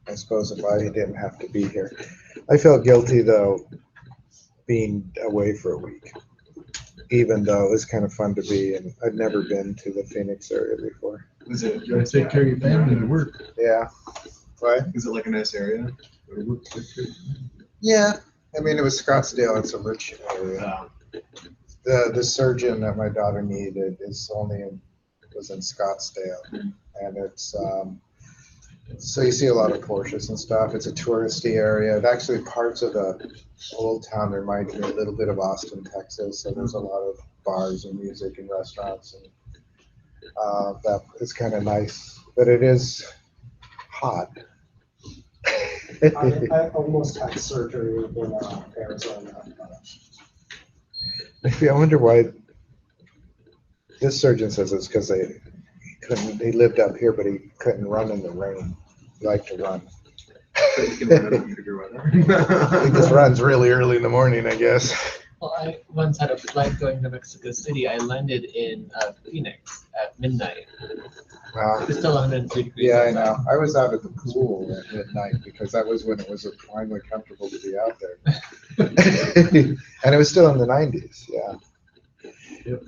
I suppose if I didn't have to be here. I felt guilty though being away for a week, even though it was kind of fun to be, and I'd never been to the Phoenix area before. Is it? You gotta take care of your family and your work. Yeah. What? Is it like a nice area? Yeah. I mean, it was Scottsdale. It's a rich area. The surgeon that my daughter needed was in Scottsdale, and it's so you see a lot of Porsches and stuff. It's a touristy area. It actually, parts of the old town remind me a little bit of Austin, Texas. So there's a lot of bars and music and restaurants, and that it's kind of nice, but it is hot. I almost had surgery in Arizona. I wonder why. This surgeon says it's because he lived up here, but he couldn't run in the rain. He liked to run. You can run out of your weather. He just runs really early in the morning, I guess. Well, I once had a flight going to Mexico City. I landed in Phoenix at midnight. Wow. It was still 103 degrees. Yeah, I outside. know. I was out at the pool at midnight because that was when it was finally comfortable to be out there. And it was still in the 90s, yeah. Yep.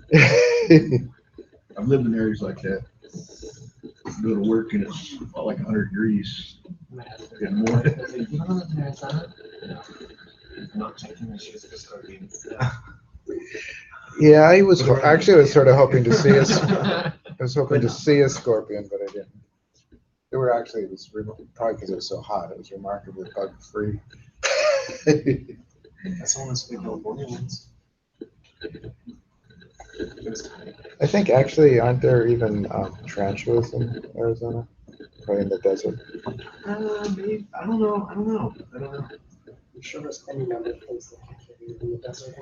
I've lived in areas like that. You go to work and it's about like 100 degrees. Yeah, more. You don't live in Arizona? No. I'm not checking my shoes for scorpions. Yeah, I was sort of hoping to see I was hoping to see a scorpion, but I didn't. It was probably because it was so hot. It was remarkably bug-free. That's almost the California ones. I think actually, aren't there even tarantulas in Arizona? Probably in the desert. Maybe. I don't know. I'm sure there's any number of things that can kill you in the desert.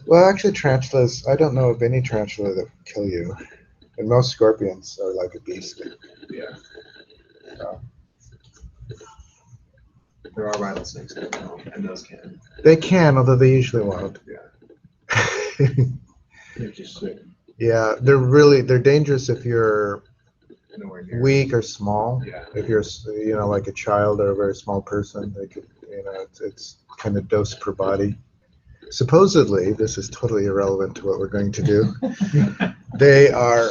Well, actually, tarantulas, I don't know of any tarantula that will kill you. And most scorpions are like a beast. Yeah. So, There are rattlesnakes that and those can. they can, although they usually won't. Yeah. They're just sick. Yeah, they're dangerous if you're Nowhere near. weak or small. Yeah. If you're, like a child or a very small person, they could, it's kind of dose per body. Supposedly, this is totally irrelevant to what we're going to do. They are,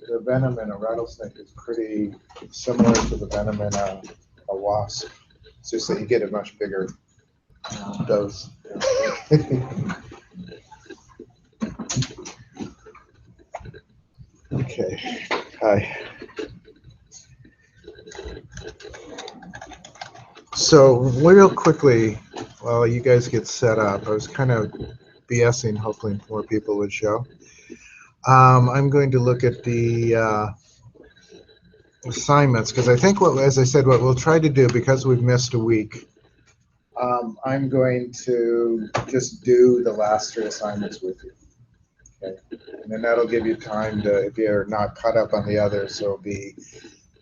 the venom in a rattlesnake is pretty similar to the venom in a wasp. It's just that you get a much bigger dose. Okay, hi. So real quickly, while you guys get set up, I was kind of BSing, hopefully more people would show. I'm going to look at the assignments, because I think, as I said, what we'll try to do, because we've missed a week, I'm going to just do the last 3 assignments with you. Okay. And then that'll give you time to, if you're not caught up on the others, so it'll be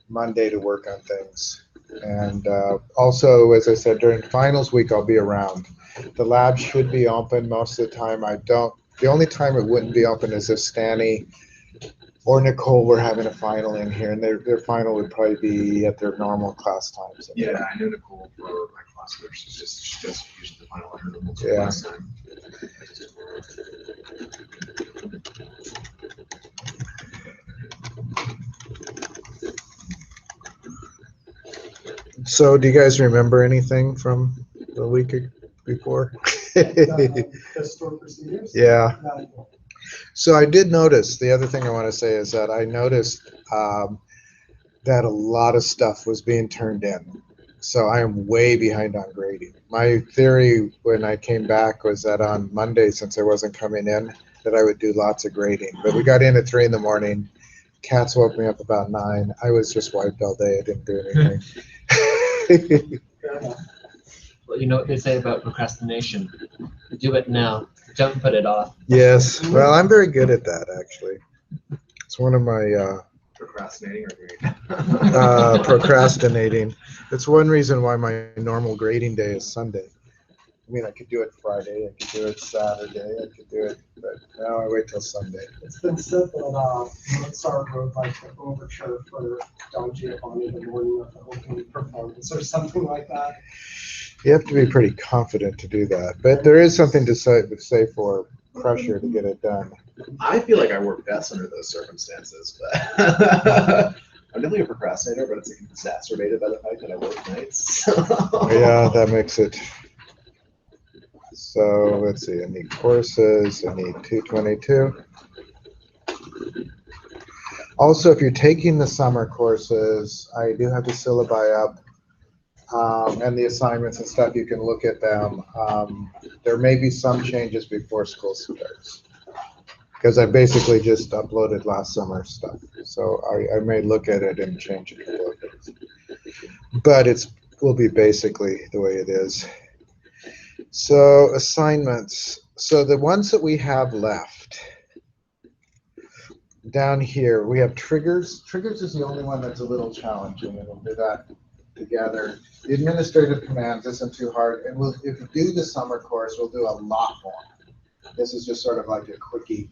Monday to work on things. And also, as I said, during finals week, I'll be around. The lab should be open most of the time. The only time it wouldn't be open is if Stanny or Nicole were having a final in here, and their final would probably be at their normal class times. Yeah, I know Nicole for my class there. She does usually the final. I heard them Yeah. last time. So, do you guys remember anything from the week before? The store procedures? Yeah. No. So I did notice, the other thing I want to say is that I noticed that a lot of stuff was being turned in. So I am way behind on grading. My theory when I came back was that on Monday, since I wasn't coming in, that I would do lots of grading. But we got in at 3 in the morning. Cats woke me up about 9. I was just wiped all day. I didn't do anything. Fair enough. Well, you know what they say about procrastination. Do it now. Don't put it off. Yes. Well, I'm very good at that, actually. It's one of my Procrastinating or grading? procrastinating. It's one reason why my normal grading day is Sunday. I mean, I could do it Friday, I could do it Saturday, I could do it, but now I wait till Sunday. It's been said that Mozart wrote like the overture for Don Giovanni the morning of the opening performance or something like that. You have to be pretty confident to do that, but there is something to say for pressure to get it done. I feel like I work best under those circumstances, but I'm definitely a procrastinator, but it's exacerbated by the fact that I work nights. Yeah, that makes it. So let's see, I need courses, I need 222. Also, if you're taking the summer courses, I do have the syllabi up and the assignments and stuff. You can look at them. There may be some changes before school starts because I basically just uploaded last summer stuff. So I may look at it and change a couple of things. But it will be basically the way it is. So assignments. So the ones that we have left, down here, we have triggers. Triggers is the only one that's a little challenging, and we'll do that together. The administrative commands isn't too hard, and if we do the summer course, we'll do a lot more. This is just sort of like a quickie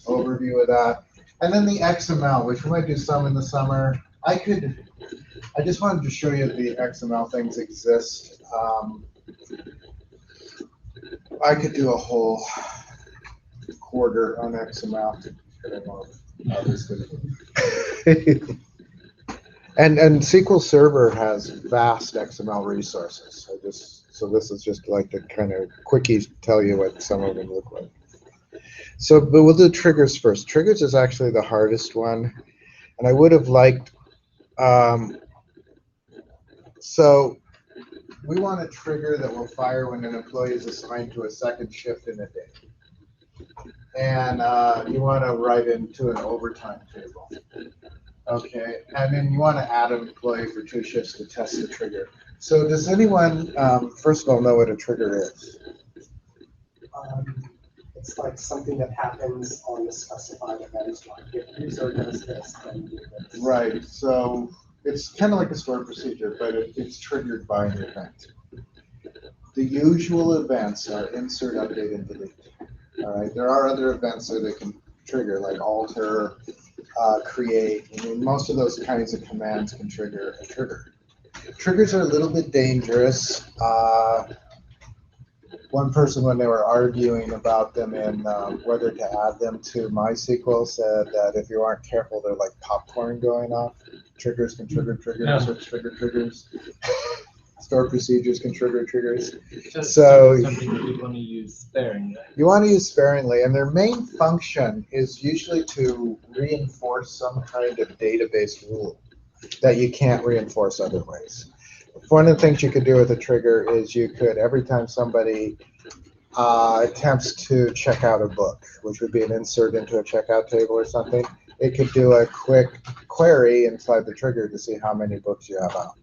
overview of that. And then the XML, which we might do some in the summer. I just wanted to show you the XML things exist. I could do a whole quarter on XML. Obviously. and SQL Server has vast XML resources. So this is just like to kind of quickie tell you what some of them look like. So, but we'll do triggers first. Triggers is actually the hardest one, and I would have liked. So we want a trigger that will fire when an employee is assigned to a second shift in a day. And you want to write into an overtime table. Okay, and then you want to add an employee for 2 shifts to test the trigger. So does anyone, first of all, know what a trigger is? It's like something that happens on the specified event, like if user does this, then do this. Right, so it's kind of like a stored procedure, but it's triggered by an event. The usual events are insert, update, and delete. All right, there are other events that they can trigger, like alter, create. I mean, most of those kinds of commands can trigger a trigger. Triggers are a little bit dangerous. One person, when they were arguing about them and whether to add them to MySQL, said that if you aren't careful, they're like popcorn going off. Triggers can trigger triggers, Yeah. or trigger triggers. Stored procedures can trigger triggers. Just So something that you want to use sparingly. you want to use sparingly, and their main function is usually to reinforce some kind of database rule that you can't reinforce other ways. One of the things you could do with a trigger is you could, every time somebody attempts to check out a book, which would be an insert into a checkout table or something, it could do a quick query inside the trigger to see how many books you have out.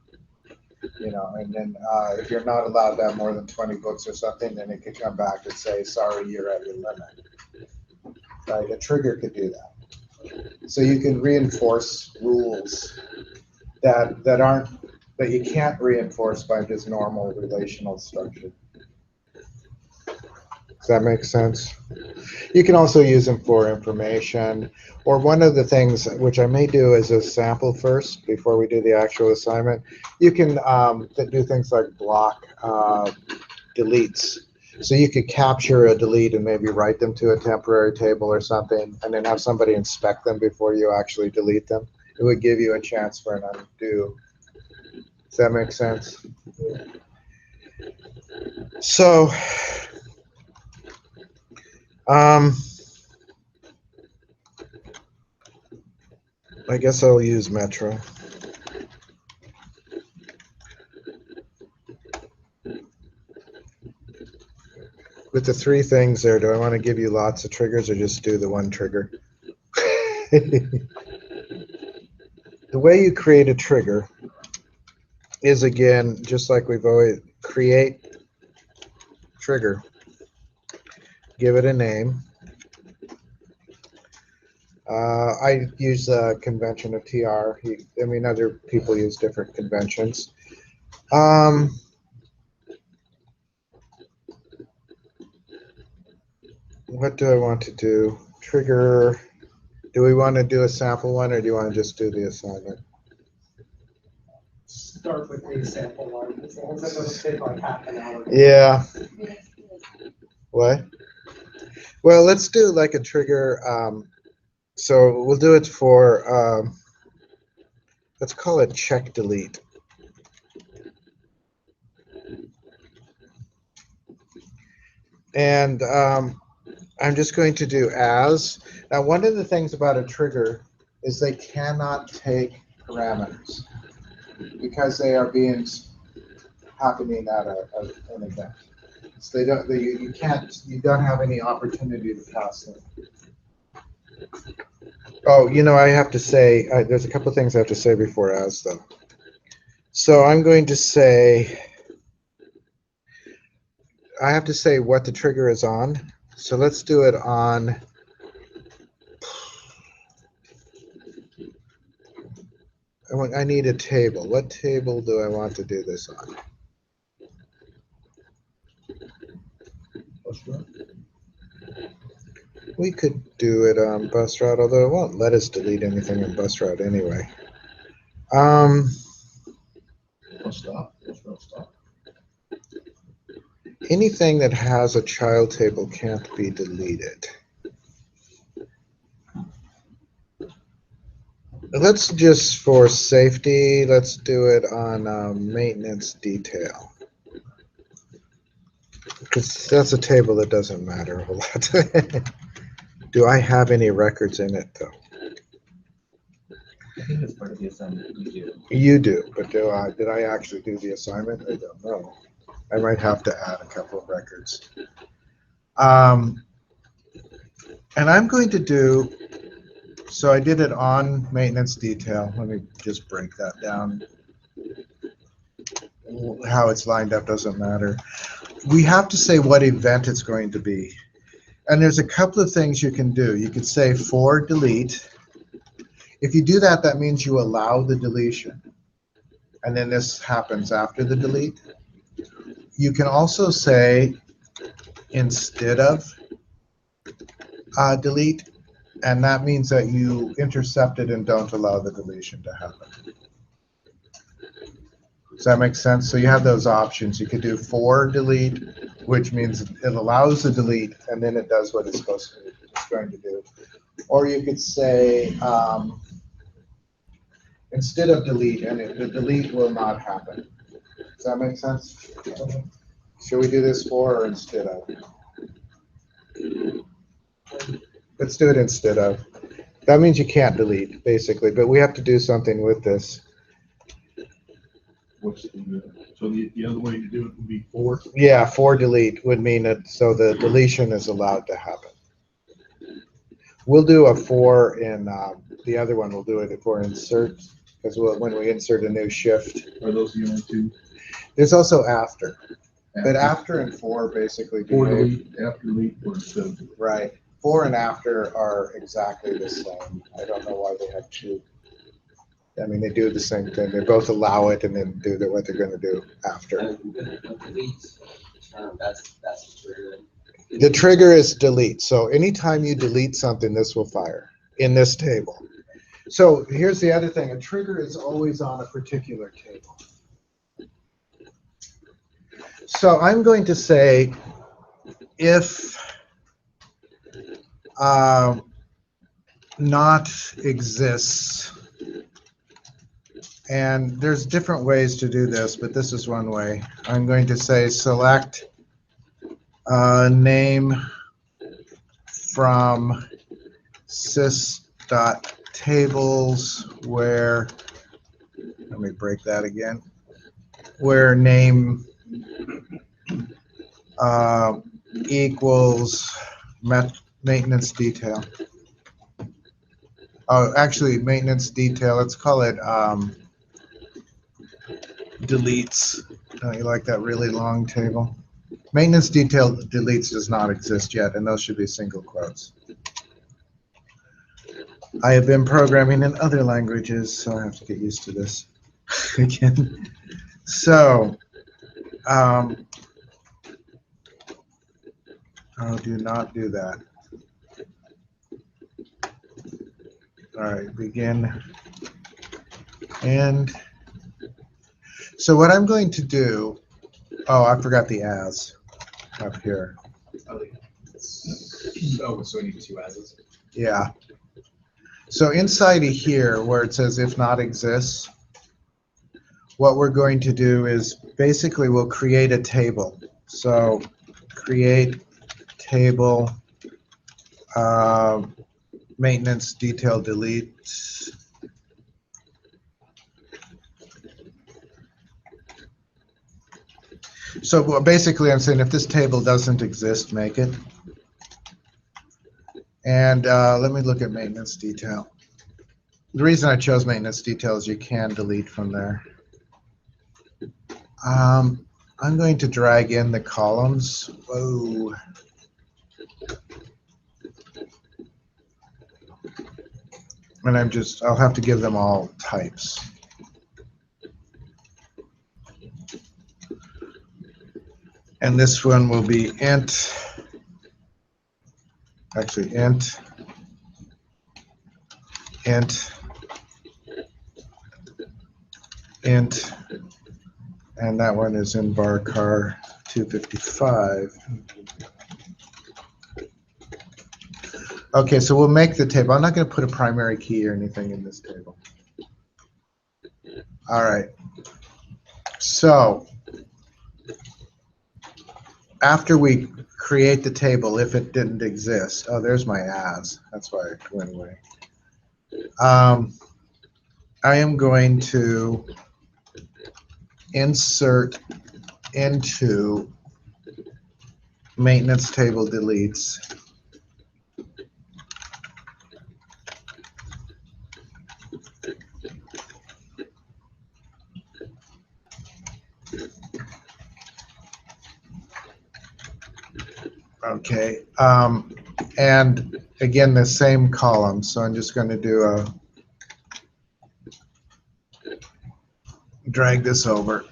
You know, and then if you're not allowed to have more than 20 books or something, then it could come back and say, sorry, you're at your limit. Right? A trigger could do that. So you can reinforce rules that you can't reinforce by just normal relational structure. Does that make sense? You can also use them for information, or one of the things which I may do as a sample first before we do the actual assignment, you can do things like block deletes. So you could capture a delete and maybe write them to a temporary table or something, and then have somebody inspect them before you actually delete them. It would give you a chance for an undo. Does that make sense? So, I guess I'll use Metro. With the 3 things there, do I want to give you lots of triggers or just do the one trigger? The way you create a trigger is, again, just like we've always create trigger. Give it a name. I use the convention of TR. I mean, other people use different conventions. what do I want to do? Trigger. Do we want to do a sample one, or do you want to just do the assignment? Start with the sample one, as long as it doesn't take like half an hour. Yeah. What? Well, let's do like a trigger. So we'll do it for, let's call it check delete. And I'm just going to do as. Now, one of the things about a trigger is they cannot take parameters because they are being happening at an event. So you don't have any opportunity to pass them. Oh, I have to say, there's a couple of things I have to say before as though. So I'm going to say, I have to say what the trigger is on. So let's do it on, I need a table. What table do I want to do this on? We could do it on bus route, although it won't let us delete anything in bus route anyway. Stop. Anything that has a child table can't be deleted. Let's just, for safety, let's do it on maintenance detail. Because that's a table that doesn't matter a whole lot. Do I have any records in it, though? I think that's part of the assignment you do. You do, but did I actually do the assignment? I don't know. I might have to add a couple of records. And I'm going to do, so I did it on maintenance detail. Let me just break that down. How it's lined up doesn't matter. We have to say what event it's going to be. And there's a couple of things you can do. You could say for delete. If you do that, that means you allow the deletion. And then this happens after the delete. You can also say instead of delete, and that means that you intercept it and don't allow the deletion to happen. Does that make sense? So you have those options. You could do for delete, which means it allows the delete, and then it does what it's going to do. Or you could say instead of delete, and the delete will not happen. Does that make sense? Should we do this for or instead of? Let's do it instead of. That means you can't delete, basically, but we have to do something with this. So the other way to do it would be for? Yeah, for delete would mean that, so the deletion is allowed to happen. We'll do a for in the other one. We'll do it for insert, because when we insert a new shift. Are those the only two? There's also after. But after and for basically For behave. delete, after delete, or instead of delete. Right. For and after are exactly the same. I don't know why they have two. I mean, they do the same thing. They both allow it and then do what they're going to do after. That's true. The trigger is delete. So anytime you delete something, this will fire in this table. So here's the other thing. A trigger is always on a particular table. So I'm going to say if not exists, and there's different ways to do this, but this is one way. I'm going to say select name from sys.tables where, let me break that again, where name equals maintenance detail. Oh, actually, maintenance detail, let's call it deletes. Don't you like that really long table? Maintenance detail deletes does not exist yet, and those should be single quotes. I have been programming in other languages, so I have to get used to this again. So, Oh, do not do that. All right, begin. And so what I'm going to do, oh, I forgot the as up here. Oh, so we need two as's. Yeah. So inside of here where it says if not exists, what we're going to do is basically we'll create a table. So create table maintenance detail delete. So basically I'm saying if this table doesn't exist, make it. And let me look at maintenance detail. The reason I chose maintenance detail is you can delete from there. I'm going to drag in the columns. Whoa. And I'll have to give them all types. And this one will be int, actually int, int, int, and that one is in bar car 255. Okay, so we'll make the table. I'm not going to put a primary key or anything in this table. All right. So after we create the table, if it didn't exist, oh, there's my as. That's why it went away. I am going to insert into maintenance table deletes. Okay, and again, the same column. So I'm just going to do a drag this over,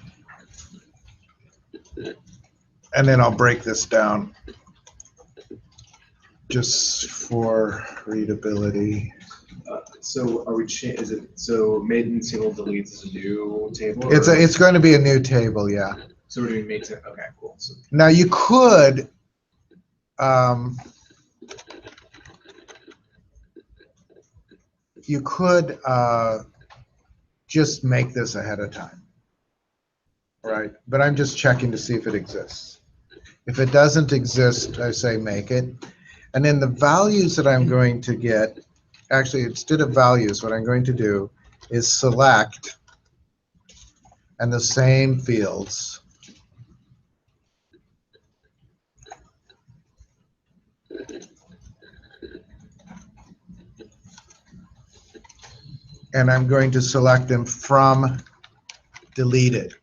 and then I'll break this down just for readability. So are we? Is it so? Maintenance table deletes is a new table. It's going to be a new table, yeah. So we're doing maintenance. Okay, cool. So, Now you could. You could just make this ahead of time, right? But I'm just checking to see if it exists. If it doesn't exist, I say make it. And then the values that I'm going to get, actually instead of values, what I'm going to do is select and the same fields. And I'm going to select them from deleted.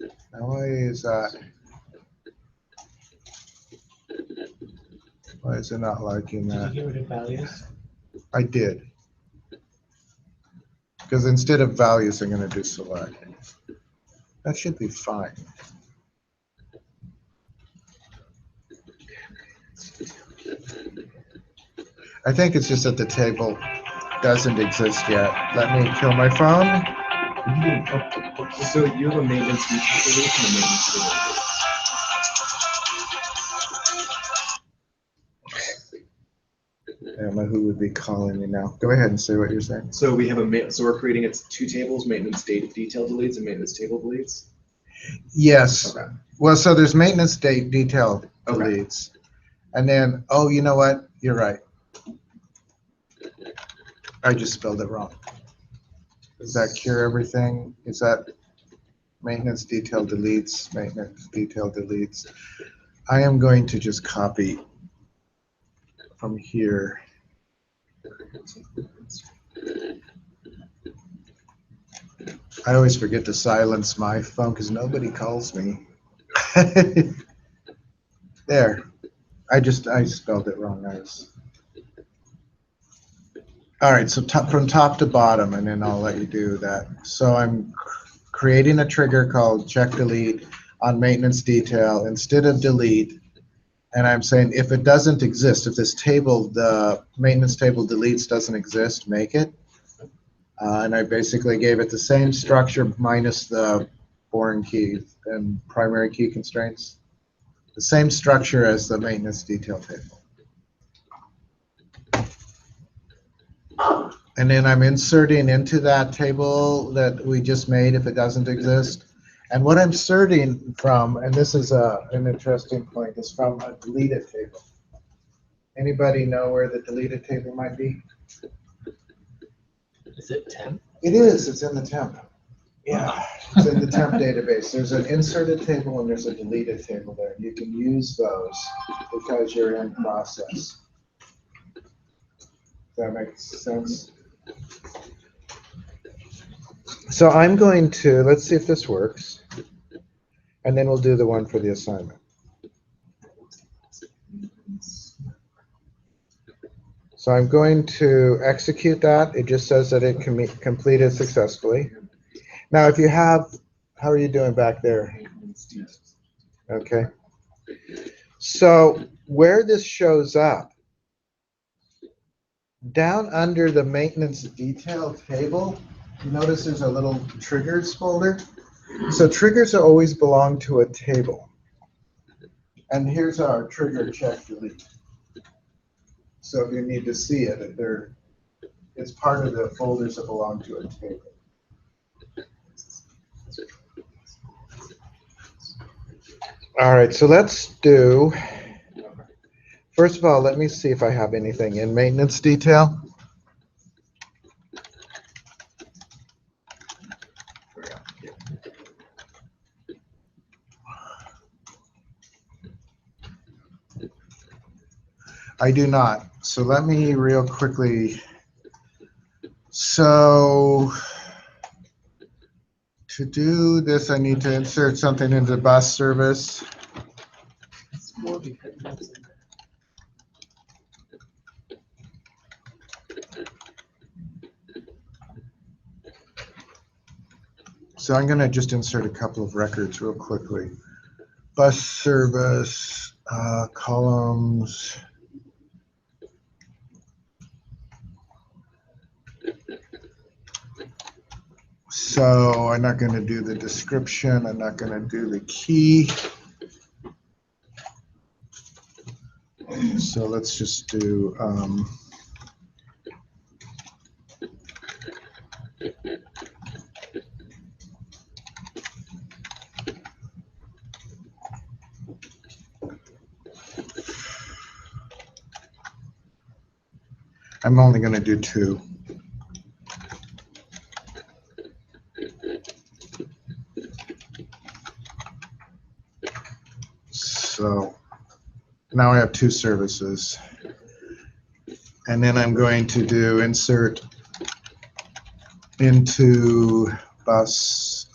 Now why is that? Why is it not liking Did you that? get rid of values? I did. Because instead of values, I'm going to do select. That should be fine. I think it's just that the table doesn't exist yet. Let me kill my phone. so you have a maintenance detail delete and a maintenance table delete. I don't know who would be calling me now. Go ahead and say what you're saying. So we have so we're creating two tables: maintenance detail deletes and maintenance table deletes. Yes. Okay. Well, so there's maintenance detail Okay. deletes. And then, oh, you know what? You're right. I just spelled it wrong. Does that cure everything? Is that maintenance detail deletes, maintenance detail deletes? I am going to just copy from here. I always forget to silence my phone because nobody calls me. There. I spelled it wrong. All right, so from top to bottom, and then I'll let you do that. So I'm creating a trigger called check delete. on maintenance detail instead of delete. And I'm saying if it doesn't exist, if this table, the maintenance table deletes doesn't exist, make it. And I basically gave it the same structure minus the foreign key and primary key constraints. The same structure as the maintenance detail table. And then I'm inserting into that table that we just made if it doesn't exist. And what I'm inserting from, and this is an interesting point, is from a deleted table. Anybody know where the deleted table might be? Is it temp? It is. It's in the temp. Yeah, it's in the temp database. There's an inserted table and there's a deleted table there. You can use those because you're in process. Does that make sense? So I'm going to, let's see if this works. And then we'll do the one for the assignment. So I'm going to execute that. It just says that it completed successfully. Now, if you have, how are you doing back there? Okay. So where this shows up, down under the maintenance detail table, you notice there's a little triggers folder. So triggers always belong to a table. And here's our trigger check delete. So if you need to see it, it's part of the folders that belong to a table. All right, so let's do, first of all, let me see if I have anything in maintenance detail. I do not. So let me real quickly. So to do this, I need to insert something into bus service. So I'm going to just insert a couple of records real quickly. Bus service, columns. So I'm not going to do the description. I'm not going to do the key. So let's just do I'm only going to do 2. So now I have 2 services. And then I'm going to do insert into bus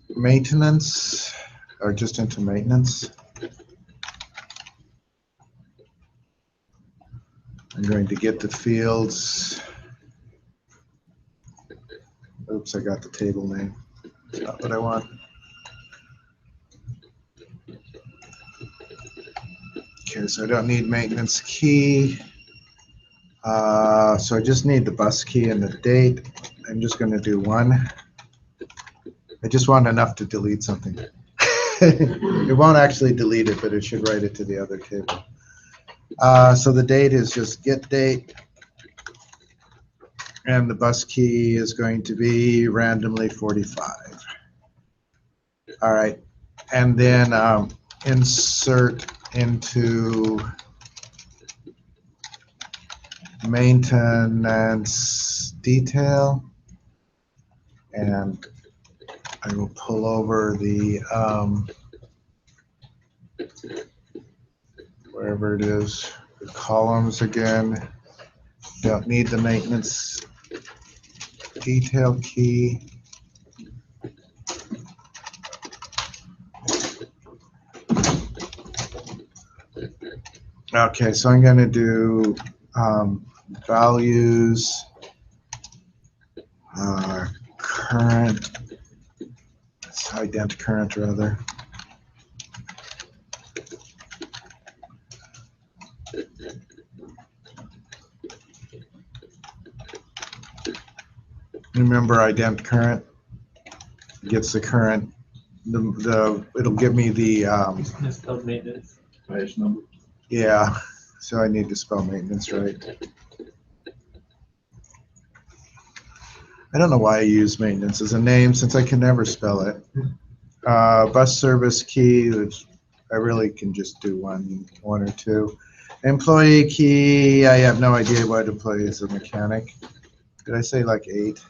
maintenance, or just into maintenance. I'm going to get the fields. Oops, I got the table name. That's not what I want. Okay, so I don't need maintenance key. So I just need the bus key and the date. I'm just going to do 1. I just want enough to delete something. It won't actually delete it, but it should write it to the other table. So the date is just get date. And the bus key is going to be randomly 45. All right. And then insert into maintenance detail. And I will pull over the, wherever it is, the columns again. Don't need the maintenance detail key. Okay, so I'm going to do values, current ident current rather. Remember ident current gets the current, it'll give me the, Misspelled maintenance. Highest number. yeah, so I need to spell maintenance right. I don't know why I use maintenance as a name since I can never spell it. Bus service key, which I really can just do one or two. Employee key, I have no idea what employee is a mechanic. Did I say like 8?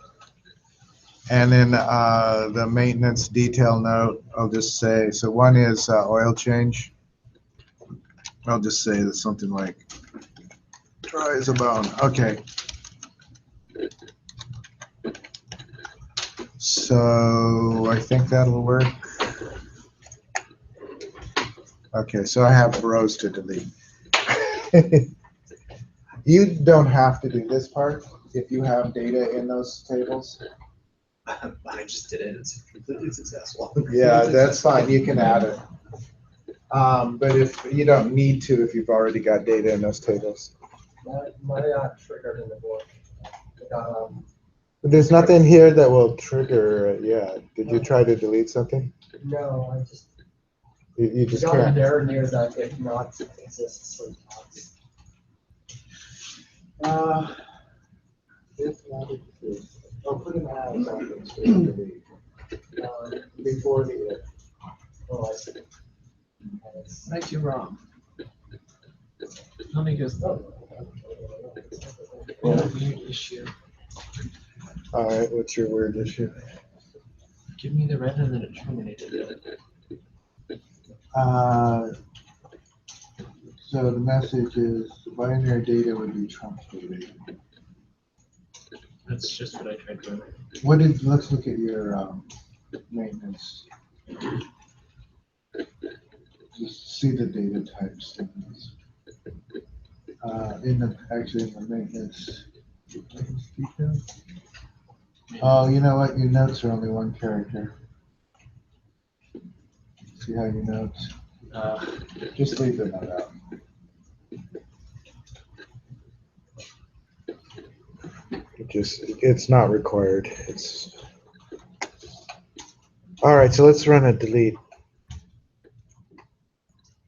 And then the maintenance detail note, I'll just say, so one is oil change. I'll just say that something like dry as a bone. Okay. So I think that'll work. Okay, so I have rows to delete. You don't have to do this part if you have data in those tables. I just did it. It's completely successful. Yeah, that's fine. You can add it. But if you don't need to, if you've already got data in those tables. My triggered in the book. There's nothing here that will trigger it yet. Did you try to delete something? No, I just You just got an can't. error near that if not exists syntax. If not exists. Oh, put an as on the screen delete. Before the if. Oh, I see. Right, you're wrong. Let me just, weird issue. All right, what's your word issue? Give me the red and then it terminated it. So the message is binary data would be truncated. That's just what I tried doing. Let's look at your maintenance. Just see the data types. Actually in the maintenance detail. Oh, you know what? Your notes are only one character. See how your notes? Just leave the note out. It's not required. It's all right. So let's run a delete.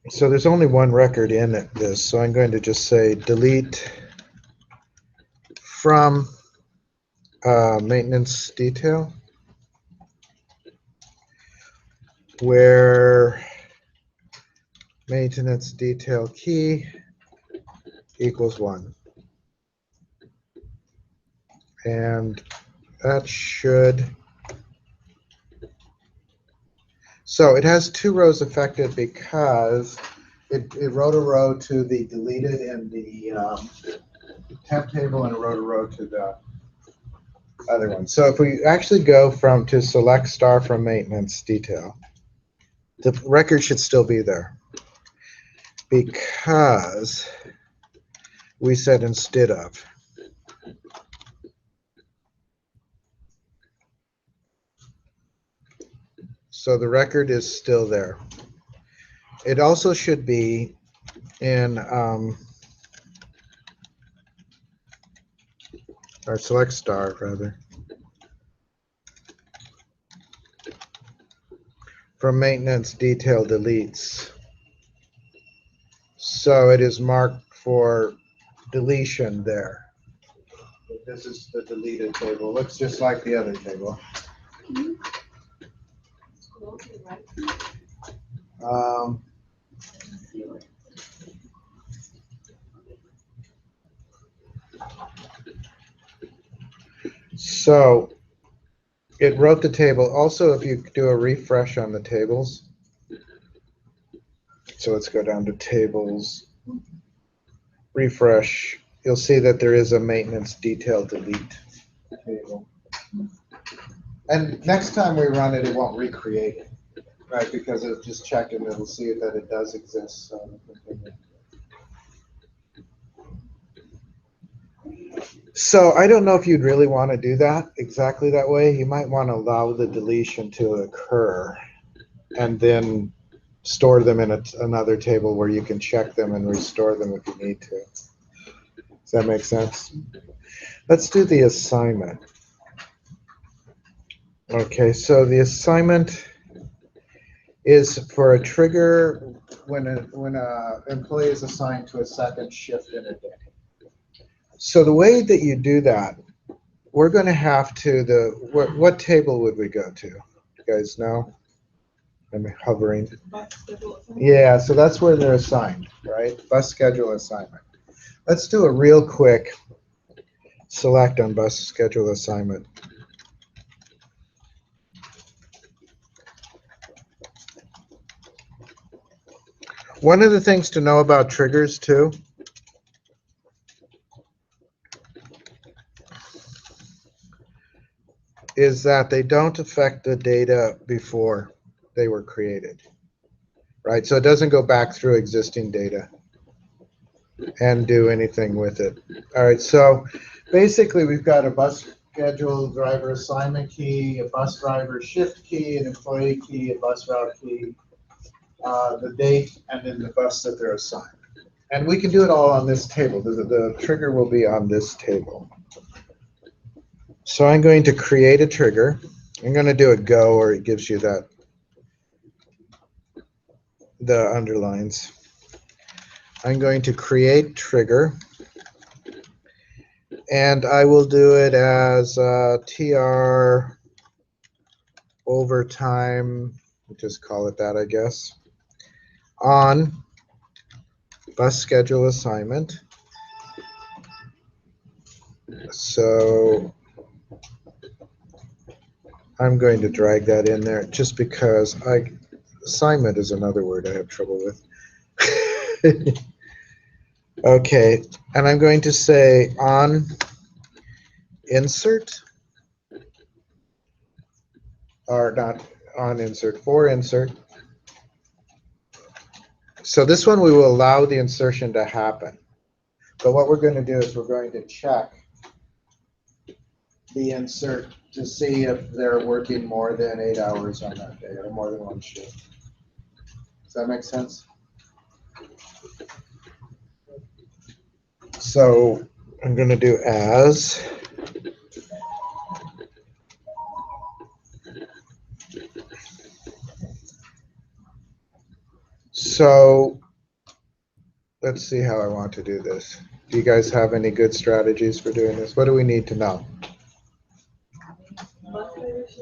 So there's only one record in this, so I'm going to just say delete from maintenance detail, where maintenance detail key equals 1. And that should, so it has 2 rows affected because it wrote a row to the deleted in the temp table and it wrote a row to the other one. So if we actually go to select star from maintenance detail, the record should still be there because we said instead of. So the record is still there. It also should be in or select star rather from maintenance detail deletes. So it is marked for deletion there. This is the deleted table. Looks just like the other table. So it wrote the table. Also, if you do a refresh on the tables, so let's go down to tables, refresh, you'll see that there is a maintenance detail delete table. And next time we run it, it won't recreate it, right? Because it'll just check and it'll see that it does exist. So So I don't know if you'd really want to do that exactly that way. You might want to allow the deletion to occur and then store them in another table where you can check them and restore them if you need to. Does that make sense? Let's do the assignment. Okay, so the assignment is for a trigger when a employee is assigned to a second shift in a day. So the way that you do that, we're going to have to what table would we go to? You guys know? I'm hovering. Yeah, so that's where they're assigned, right? Bus schedule assignment. Let's do a real quick select on bus schedule assignment. One of the things to know about triggers too is that they don't affect the data before they were created, right? So it doesn't go back through existing data and do anything with it. All right, so basically we've got a bus schedule driver assignment key, a bus driver shift key, an employee key, a bus route key, the date, and then the bus that they're assigned. And we can do it all on this table. The trigger will be on this table. So I'm going to create a trigger. I'm going to do a go, or it gives you that, the underlines. I'm going to create trigger, and I will do it as TR overtime, we'll just call it that, I guess, on bus schedule assignment. So I'm going to drag that in there just because assignment is another word I have trouble with. Okay, and I'm going to say on insert, or not on insert, for insert. So this one we will allow the insertion to happen. But what we're going to do is we're going to check the insert to see if they're working more than 8 hours on that day or more than one shift. Does that make sense? So I'm going to do as. So let's see how I want to do this. Do you guys have any good strategies for doing this? What do we need to know?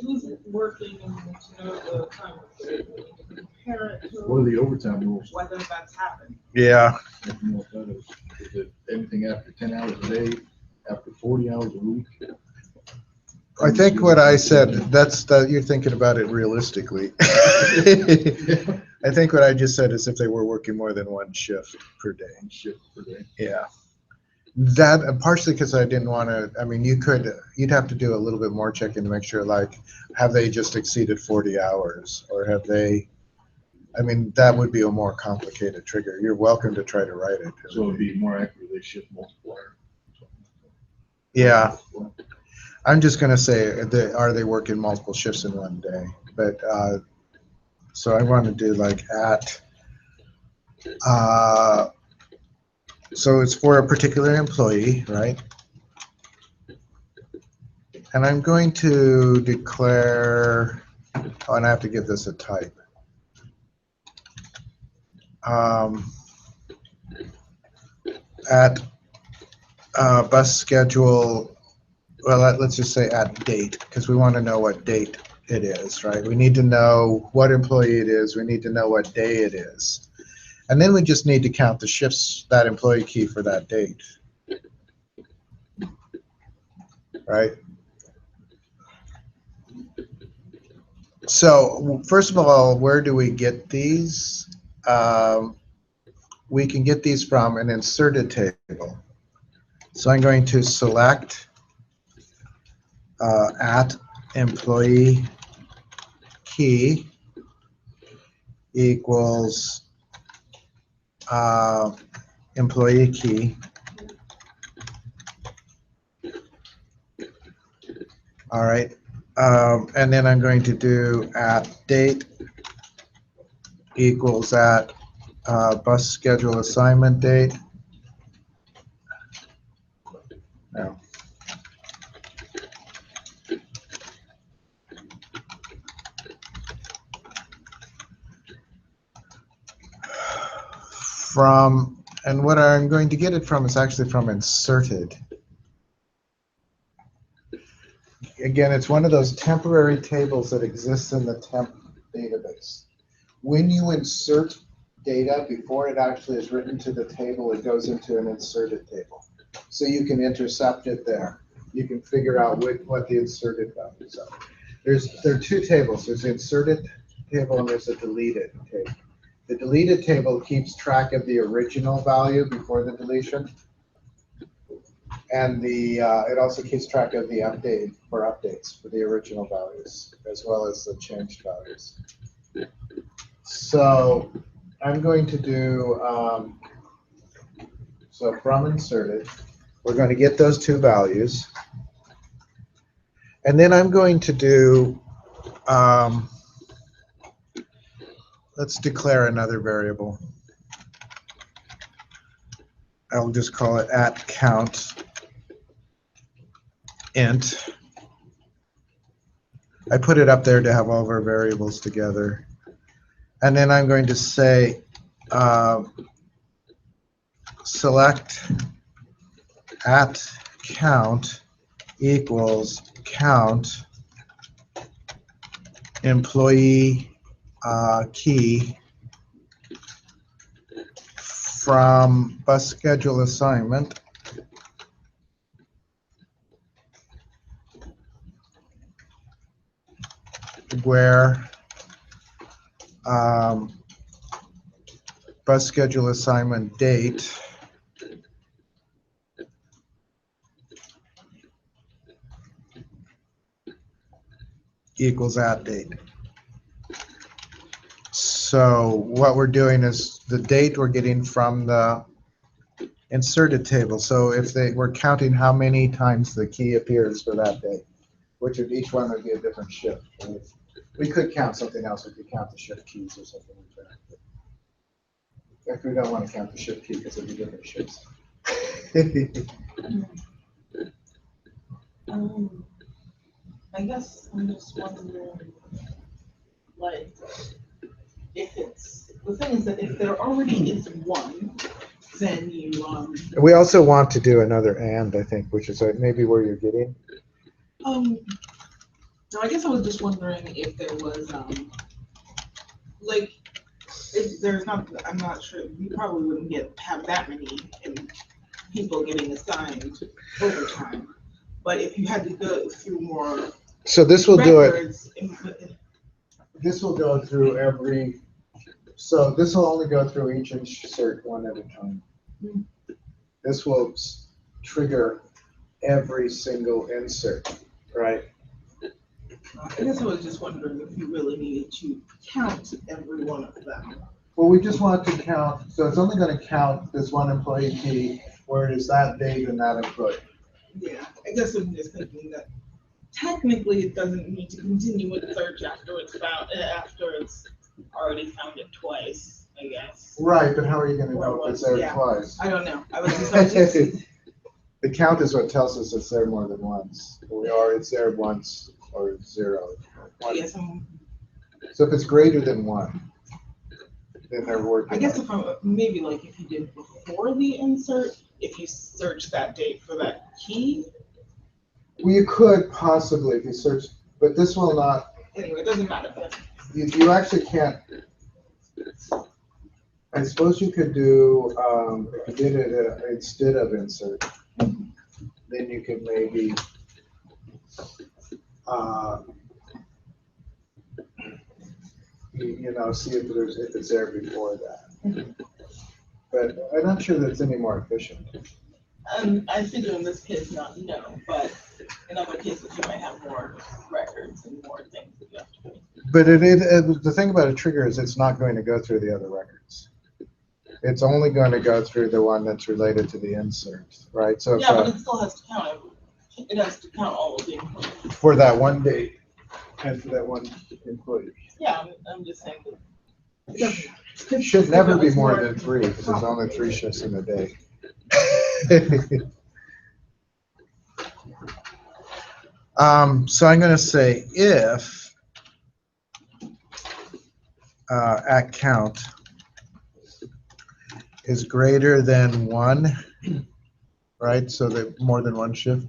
Who's working and to know the time compare it to What are the overtime rules? whether that's happened. Yeah. If you know what that is. Is it anything after 10 hours a day, after 40 hours a week? I think what I said, that's that you're thinking about it realistically. I think what I just said is if they were working more than one shift per day. Shift per day. Yeah. That partially because I didn't want to, I mean, you'd have to do a little bit more checking to make sure, like, have they just exceeded 40 hours or have they, I mean, that would be a more complicated trigger. You're welcome to try to write it. So it'd be more accurately shift multiplier. Yeah. I'm just going to say, are they working multiple shifts in one day? But so I want to do like at, so it's for a particular employee, right? And I'm going to declare, oh, and I have to give this a type. At bus schedule, well, let's just say at date, because we want to know what date it is, right? We need to know what employee it is. We need to know what day it is. And then we just need to count the shifts, that employee key for that date, right? So first of all, where do we get these? We can get these from an inserted table. So I'm going to select at employee key equals employee key All right. And then I'm going to do at date equals at bus schedule assignment date. No. From, and what I'm going to get it from is actually from inserted. Again, it's one of those temporary tables that exists in the temp database. When you insert data, before it actually is written to the table, it goes into an inserted table. So you can intercept it there. You can figure out what the inserted values are. There are two tables. There's the inserted table and there's a deleted table. The deleted table keeps track of the original value before the deletion. And it also keeps track of the updates for the original values, as well as the changed values. So I'm going to do, so from inserted, we're going to get those two values. And then I'm going to do, let's declare another variable. I'll just call it at count int. I put it up there to have all of our variables together. And then I'm going to say select at count equals count employee key from bus schedule assignment where bus schedule assignment date equals at date. So what we're doing is the date we're getting from the inserted table. So if we're counting how many times the key appears for that day, which of each one would be a different shift. Right? We could count something else. We could count the shift keys or something like that. If we don't want to count the shift key because it'd be different shifts. I guess I'm just wondering, like, if it's, the thing is that if there already is one, then you, We also want to do another and, I think, which is maybe where you're getting. no, I guess I was just wondering if there was, like, if there's not, I'm not sure, we probably wouldn't have that many people getting assigned over time. But if you had to go through more So this will do it. records, This will go through every, so this will only go through each insert one at a time. This will trigger every single insert, right? I guess I was just wondering if you really needed to count every one of them. Well, we just want to count, so it's only going to count this one employee key where it is that date and that employee. Yeah, I guess I'm just thinking that technically it doesn't need to continue with search after it's found, after it's already found it twice, I guess. Right, but how are you going to know if it's there Yeah. twice? I don't know. I was just The count is what tells us it's there more than once, or it's there once or zero. I guess So if it's greater than one, then they're working. I guess if I'm, maybe like if you did before the insert, if you search that date for that key. Well, you could possibly if you search, but this will not. Anyway, it doesn't matter. You actually can't. I suppose you could do, if you did it instead of insert, then you could maybe, you know, see if it's there before that. But I'm not sure that's any more efficient. I figure in this case not, no, but in other cases you might have more records and more things that you have to do. But the thing about a trigger is it's not going to go through the other records. It's only going to go through the one that's related to the insert, right? So Yeah, but it still has to count. It has to count all of the inputs. for that one day and for that one employee. Yeah, I'm just saying. It doesn't- It should never If it be was more more- than 3, because there's only 3 shifts in a day. So I'm going to say if at count is greater than 1, right? So that more than 1 shift.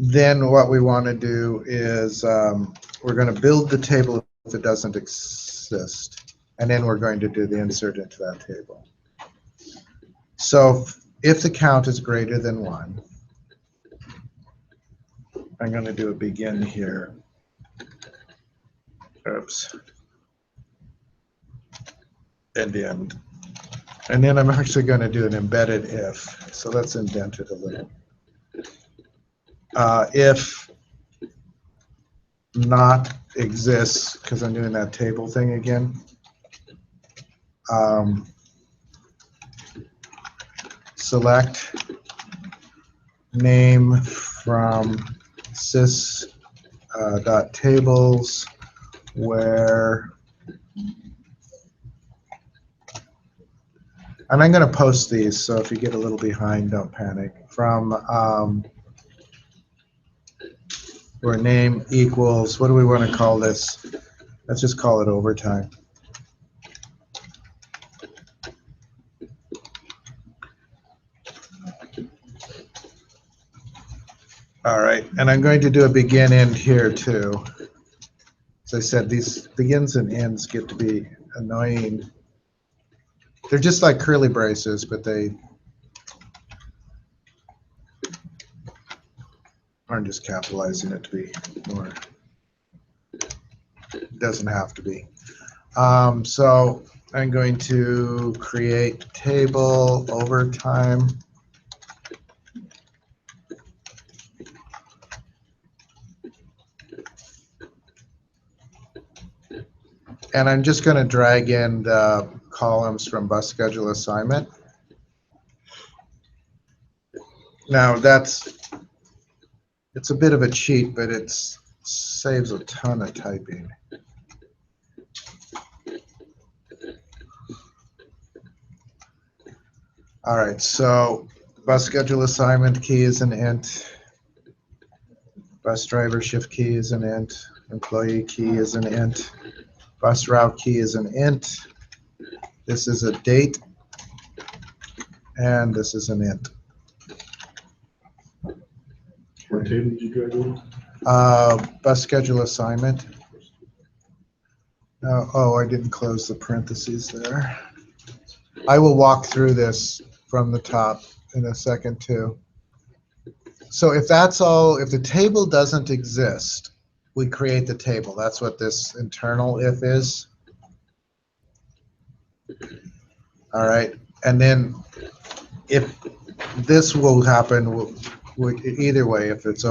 Then what we want to do is we're going to build the table if it doesn't exist, and then we're going to do the insert into that table. So if the count is greater than 1, I'm going to do a begin here. Oops. And end. And then I'm actually going to do an embedded if. So let's indent it a little. If not exists, because I'm doing that table thing again. Select name from sys dot tables where, and I'm going to post these, so if you get a little behind, don't panic. From where name equals, what do we want to call this? Let's just call it overtime. All right, and I'm going to do a begin end here too. As I said, these begins and ends get to be annoying. They're just like curly braces, but they aren't just capitalizing it to be more. It doesn't have to be. So I'm going to create table overtime. And I'm just going to drag in the columns from bus schedule assignment. Now it's a bit of a cheat, but it saves a ton of typing. All right, so bus schedule assignment key is an int. Bus driver shift key is an int. Employee key is an int. Bus route key is an int. This is a date. And this is an int. What table did you drag over? Bus schedule assignment. Oh, I didn't close the parentheses there. I will walk through this from the top in a second too. So if that's all, if the table doesn't exist, we create the table. That's what this internal if is. All right, and then if this will happen either way, if it's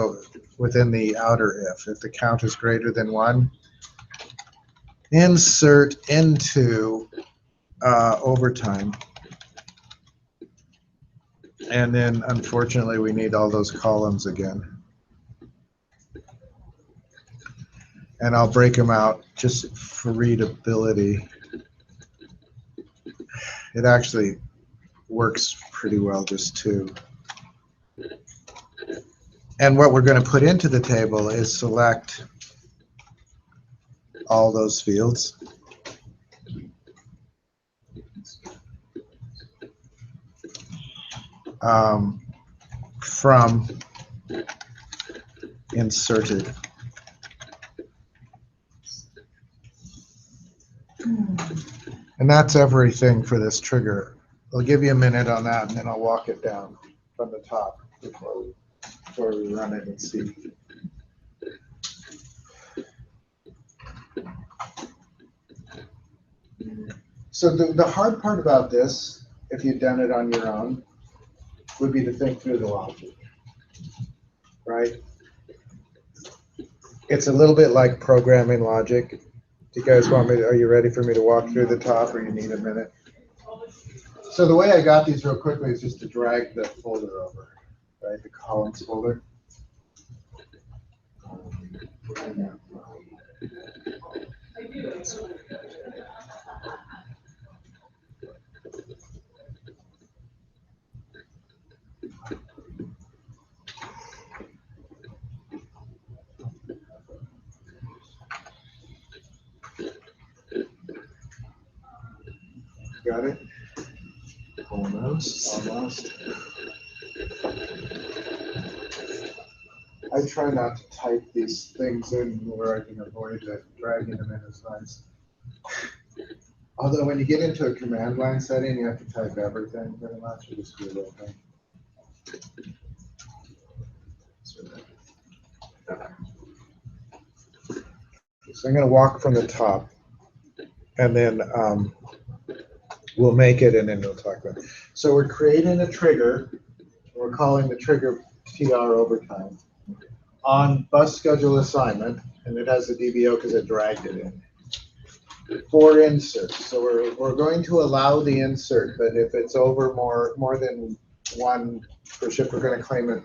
within the outer if the count is greater than 1, insert into overtime. And then unfortunately we need all those columns again. And I'll break them out just for readability. It actually works pretty well just two. And what we're going to put into the table is select all those fields. From inserted. And that's everything for this trigger. I'll give you a minute on that, and then I'll walk it down from the top before we run it and see. So the hard part about this, if you've done it on your own, would be to think through the logic, right? It's a little bit like programming logic. Do you guys want me to, are you ready for me to walk through the top, or you need a minute? So the way I got these real quickly is just to drag the folder over, right, the columns folder. Got it? Almost. Almost. I try not to type these things in where I can avoid it, dragging them in is nice. Although when you get into a command line setting, you have to type everything, pretty much, you just do the whole thing. So I'm gonna walk from the top, and then we'll make it, and then we'll talk about it. So we're creating a trigger, we're calling the trigger TR overtime, on bus schedule assignment, and it has a DBO because it dragged it in. For inserts, so we're going to allow the insert, but if it's over more than one per shift, we're going to claim it.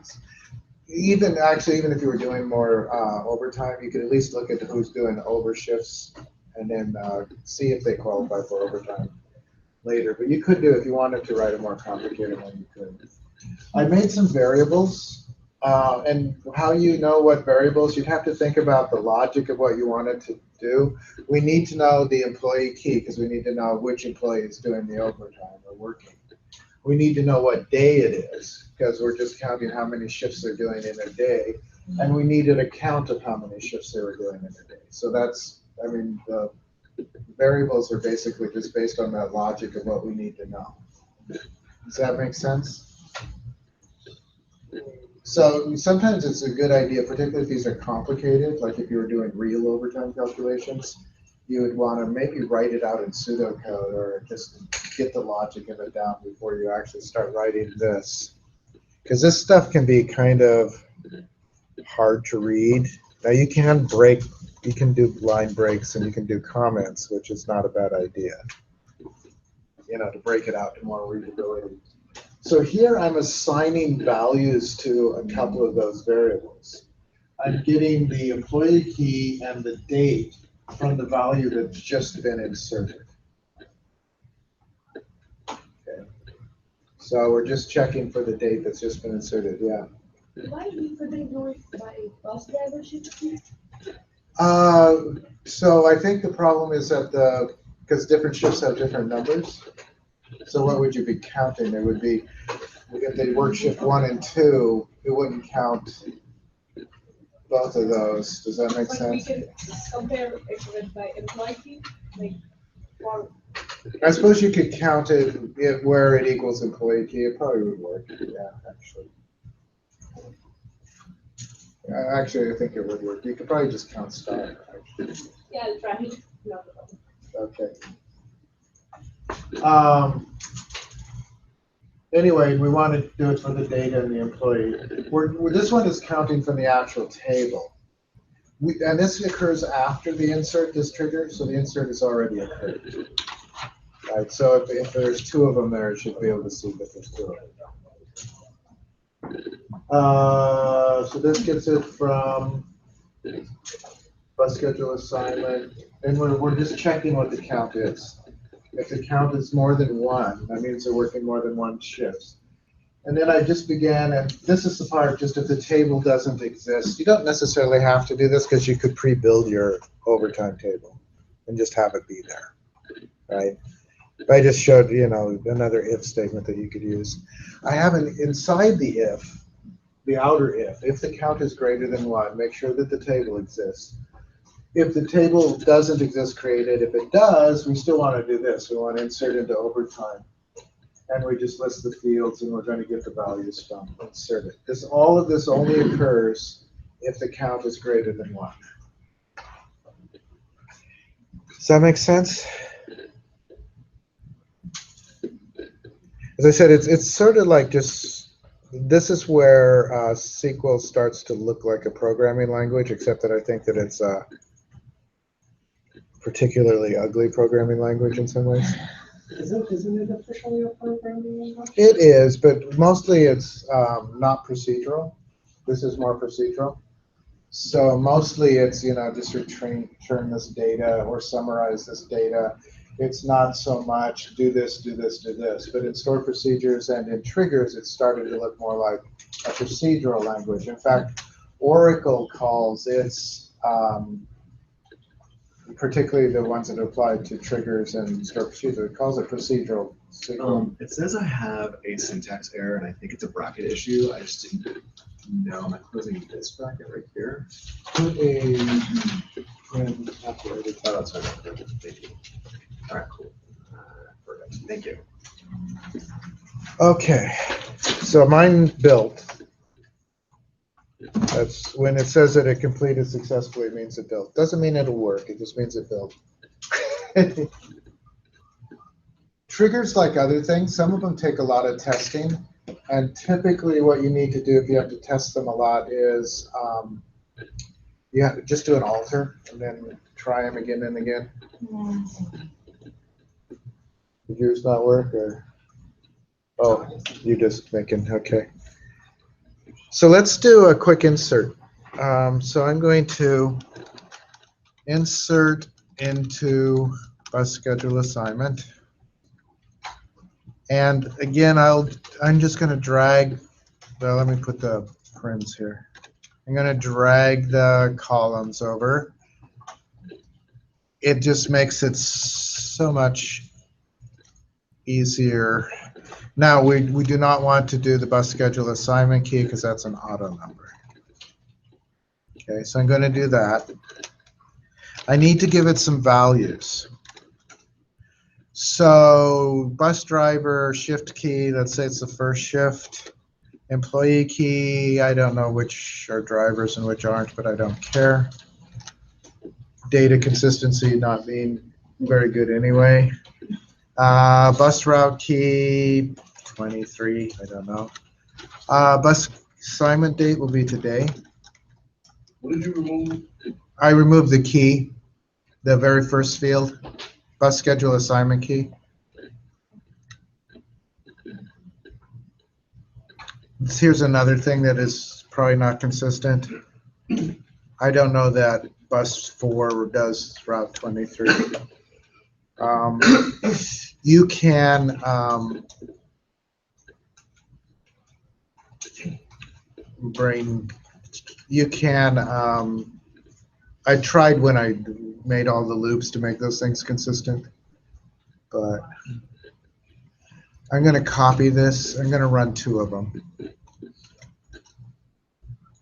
Even if you were doing more overtime, you could at least look at who's doing over shifts and then see if they qualify for overtime later. But you could do, if you wanted to write a more complicated one, you could. I made some variables, and how you know what variables, you'd have to think about the logic of what you wanted to do. We need to know the employee key because we need to know which employee is doing the overtime or working. We need to know what day it is because we're just counting how many shifts they're doing in a day. And we needed a count of how many shifts they were doing in a day. So that's, I mean, the variables are basically just based on that logic of what we need to know. Does that make sense? So sometimes it's a good idea, particularly if these are complicated, like if you were doing real overtime calculations, you would want to maybe write it out in pseudocode or just get the logic of it down before you actually start writing this. Because this stuff can be kind of hard to read. Now you can do line breaks and you can do comments, which is not a bad idea, you know, to break it out to more readability. So here I'm assigning values to a couple of those variables. I'm getting the employee key and the date from the value that's just been inserted. Okay. So we're just checking for the date that's just been inserted, yeah. Why could they do it by bus driver shift? So I think the problem is that because different shifts have different numbers. So what would you be counting? It would be, if they work shift 1 and 2, it wouldn't count both of those. Does that make But sense? we can compare it with by employee, like, or I suppose you could count it where it equals employee key. It probably would work. Yeah, actually. Actually, I think it would work. You could probably just count star. Actually. yeah, I'll try. No. Okay. Anyway, we want to do it for the data and the employee. This one is counting from the actual table. And this occurs after the insert, this trigger, so the insert has already occurred. Right, so if there's 2 of them there, it should be able to see that there's 2 of them. So this gets it from bus schedule assignment, and we're just checking what the count is. If the count is more than 1, that means they're working more than 1 shift. And then I just began, and this is the part, just if the table doesn't exist, you don't necessarily have to do this because you could pre-build your overtime table and just have it be there, right? But I just showed, you know, another if statement that you could use. I have inside the if, the outer if the count is greater than 1, make sure that the table exists. If the table doesn't exist, create it. If it does, we still want to do this. We want to insert into overtime. And we just list the fields, and we're going to get the values from insert it. Because all of this only occurs if the count is greater than 1. Does that make sense? As I said, it's sort of like just, this is where SQL starts to look like a programming language, except that I think that it's a particularly ugly programming language in some ways. Isn't it officially a programming language? It is, but mostly it's not procedural. This is more procedural. So mostly it's, just return this data or summarize this data. It's not so much do this, do this, do this. But in stored procedures and in triggers, it's started to look more like a procedural language. In fact, Oracle calls its, particularly the ones that apply to triggers and stored procedures, it calls it procedural. It says I have a syntax error, and I think it's a bracket issue. I just didn't know. Am I closing this bracket right here? Put a print operated. Oh, that's right. Thank you. All right, cool. Perfect. Thank you. Okay, so mine built. That's when it says that it completed successfully, it means it built. Doesn't mean it'll work, it just means it built. Triggers, like other things, some of them take a lot of testing. And typically what you need to do if you have to test them a lot is you have to just do an alter and then try them again and again. Did yours not work, or? Oh, you just making, okay. So let's do a quick insert. So I'm going to insert into a schedule assignment. And again, I'm just going to drag, well, let me put the parens here. I'm going to drag the columns over. It just makes it so much easier. Now, we do not want to do the bus schedule assignment key because that's an auto number. Okay, so I'm going to do that. I need to give it some values. So bus driver shift key, let's say it's the first shift. Employee key, I don't know which are drivers and which aren't, but I don't care. Data consistency not being very good anyway. Bus route key, 23, I don't know. Bus assignment date will be today. What did you remove? I removed the key, the very first field, bus schedule assignment key. Here's another thing that is probably not consistent. I don't know that bus 4 does route 23. You can I tried when I made all the loops to make those things consistent, but I'm going to copy this. I'm going to run 2 of them.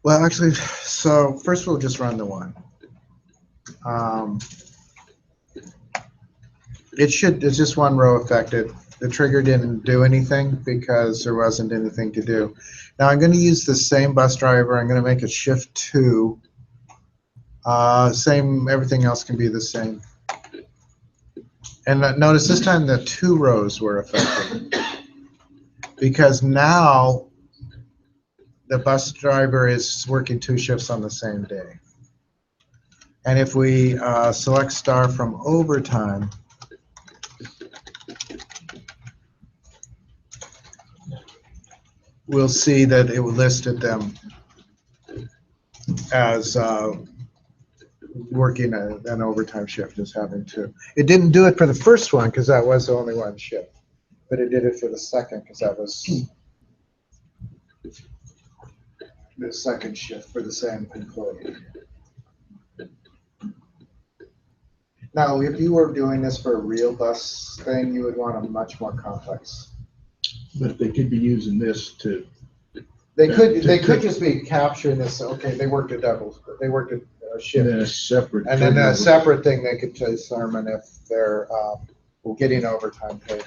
Well, actually, so first we'll just run the one. It's just one row affected. The trigger didn't do anything because there wasn't anything to do. Now I'm going to use the same bus driver. I'm going to make it shift 2. Same, everything else can be the same. And notice this time the 2 rows were affected because now the bus driver is working 2 shifts on the same day. And if we select star from overtime, we'll see that it listed them as working an overtime shift as having 2. It didn't do it for the first one because that was the only one shift, but it did it for the second because that was the second shift for the same employee. Now, if you were doing this for a real bus thing, you would want a much more complex. But they could be using this to. They could just be capturing this. Okay, they worked a double. They worked a shift. And then a separate. And then a separate thing they could determine if they're getting overtime paid.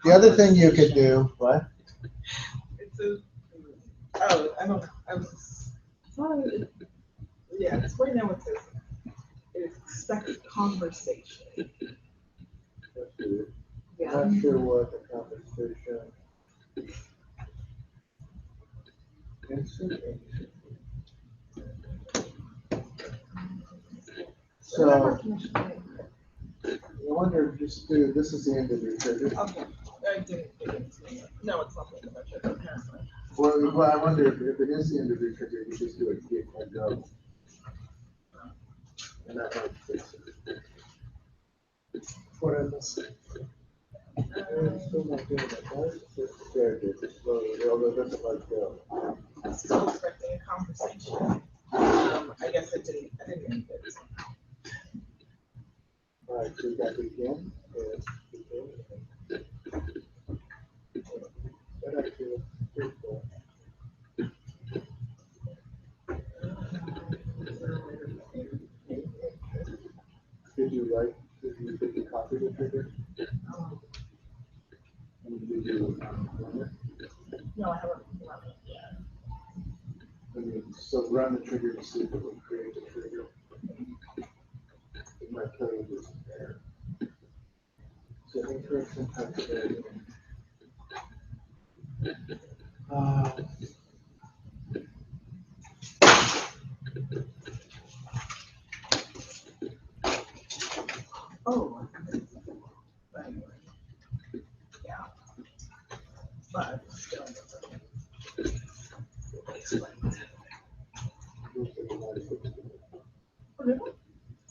The other thing you could do, what? It's a, oh, I don't, I was, yeah, it's right now it says expect conversation. Yeah. Not sure what the conversation. So, I wonder, just do, this is the end of your trigger. Okay, I didn't, no, it's not the budget, apparently. Well, I wonder if it is the end of your trigger, you just do a git and go. And that might fix it. What I missed. It's still not doing it, right? There it is. Well, although it doesn't like go. I'm still expecting a conversation. I guess I didn't get it. All right, so we got begin. And begin. That actually looks pretty cool. Did you copy the trigger? And did you run it? No, I haven't run it yet. So run the trigger to see if it will create a trigger. It might tell you this error. So incorrect syntax error. Oh. But anyway. Yeah. But still.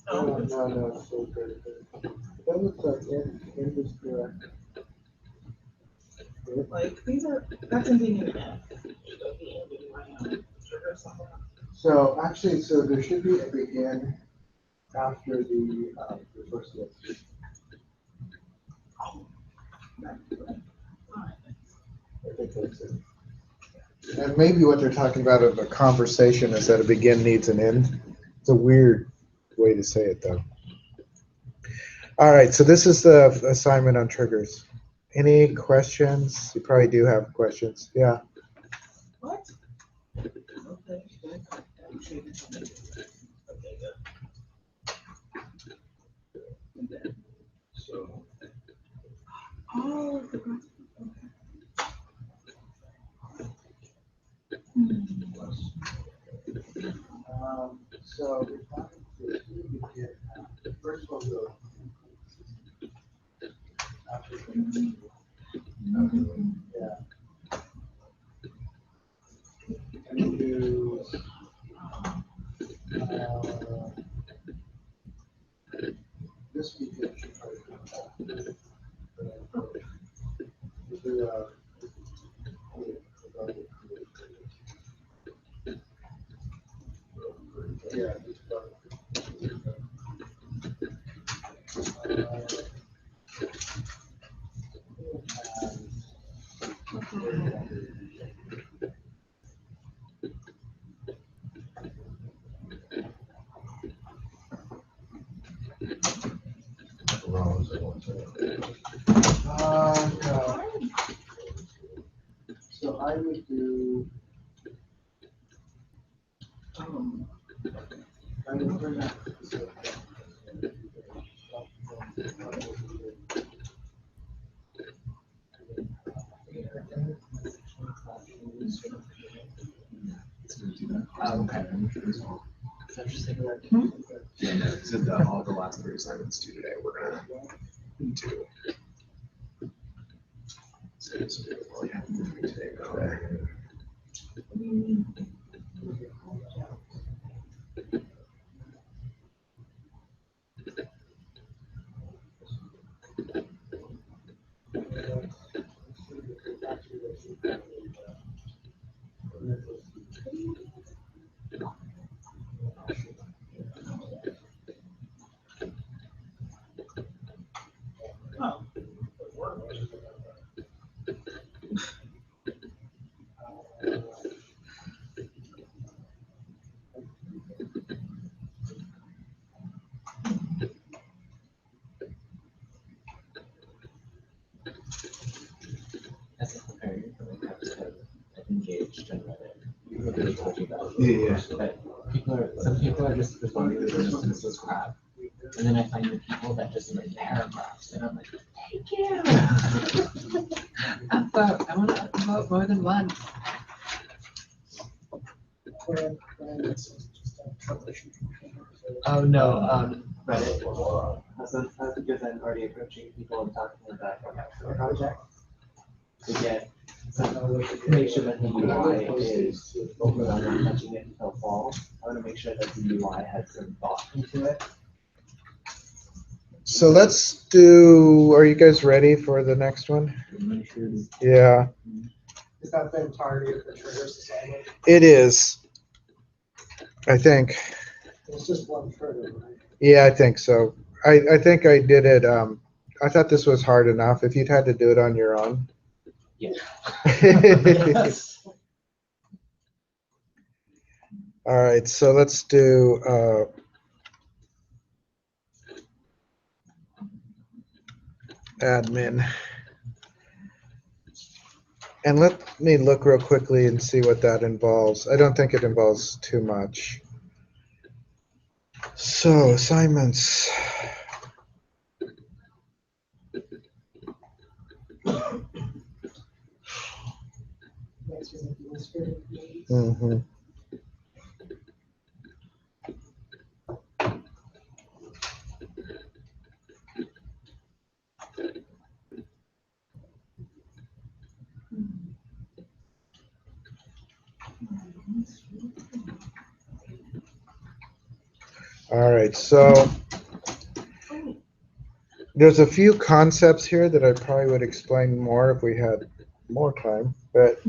No, it's so good. That looks like end is correct. Like, these are, that's ending in F. So actually, so there should be a begin after the first list. I think that's it. And maybe what they're talking about of a conversation is that a begin needs an end. It's a weird way to say it, though. All right, so this is the assignment on triggers. Any questions? You probably do have questions. Yeah. What? Okay, good. Okay, good. So, Oh, the So we're talking to begin. First one go. Yeah. And do this weekend should probably come back. We'll do yeah, just no. So I would do. I would bring up. Okay. It's interesting. Yeah, no, because all the last 3 assignments due today, we're gonna do. So this will be all you have to do today. Okay. Oh. As a companion for my episode, I've engaged and read it. You really told you that. Yeah. But some people are just responding to this as this crap. And then I find the people that just write paragraphs and I'm like, thank you. I want to vote more than once. Oh no, Reddit. That's because I'm already approaching people and talking about our project to get So make sure that the UI is open on and touching it until fall. I want to make sure that the UI has some thought into it. So let's do, are you guys ready for the next one? Yeah, Is that the entirety of the triggers assignment? it is. I think. It's just one trigger, right? Yeah, I think so. I think I did it. I thought this was hard enough. If you'd had to do it on your own. Yeah. All right, so let's do admin. And let me look real quickly and see what that involves. I don't think it involves too much. So assignments. Mm-hmm. All right, so there's a few concepts here that I probably would explain more if we had more time, but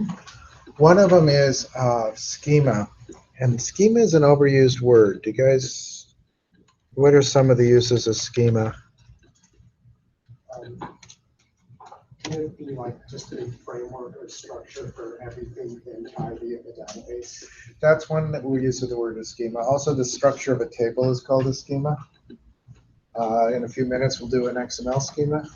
one of them is schema. And schema is an overused word. Do you guys, what are some of the uses of schema? Can it be like just a framework or structure for everything the entirety of the database? That's one that we use of the word is schema. Also, the structure of a table is called a schema. In a few minutes, we'll do an XML schema.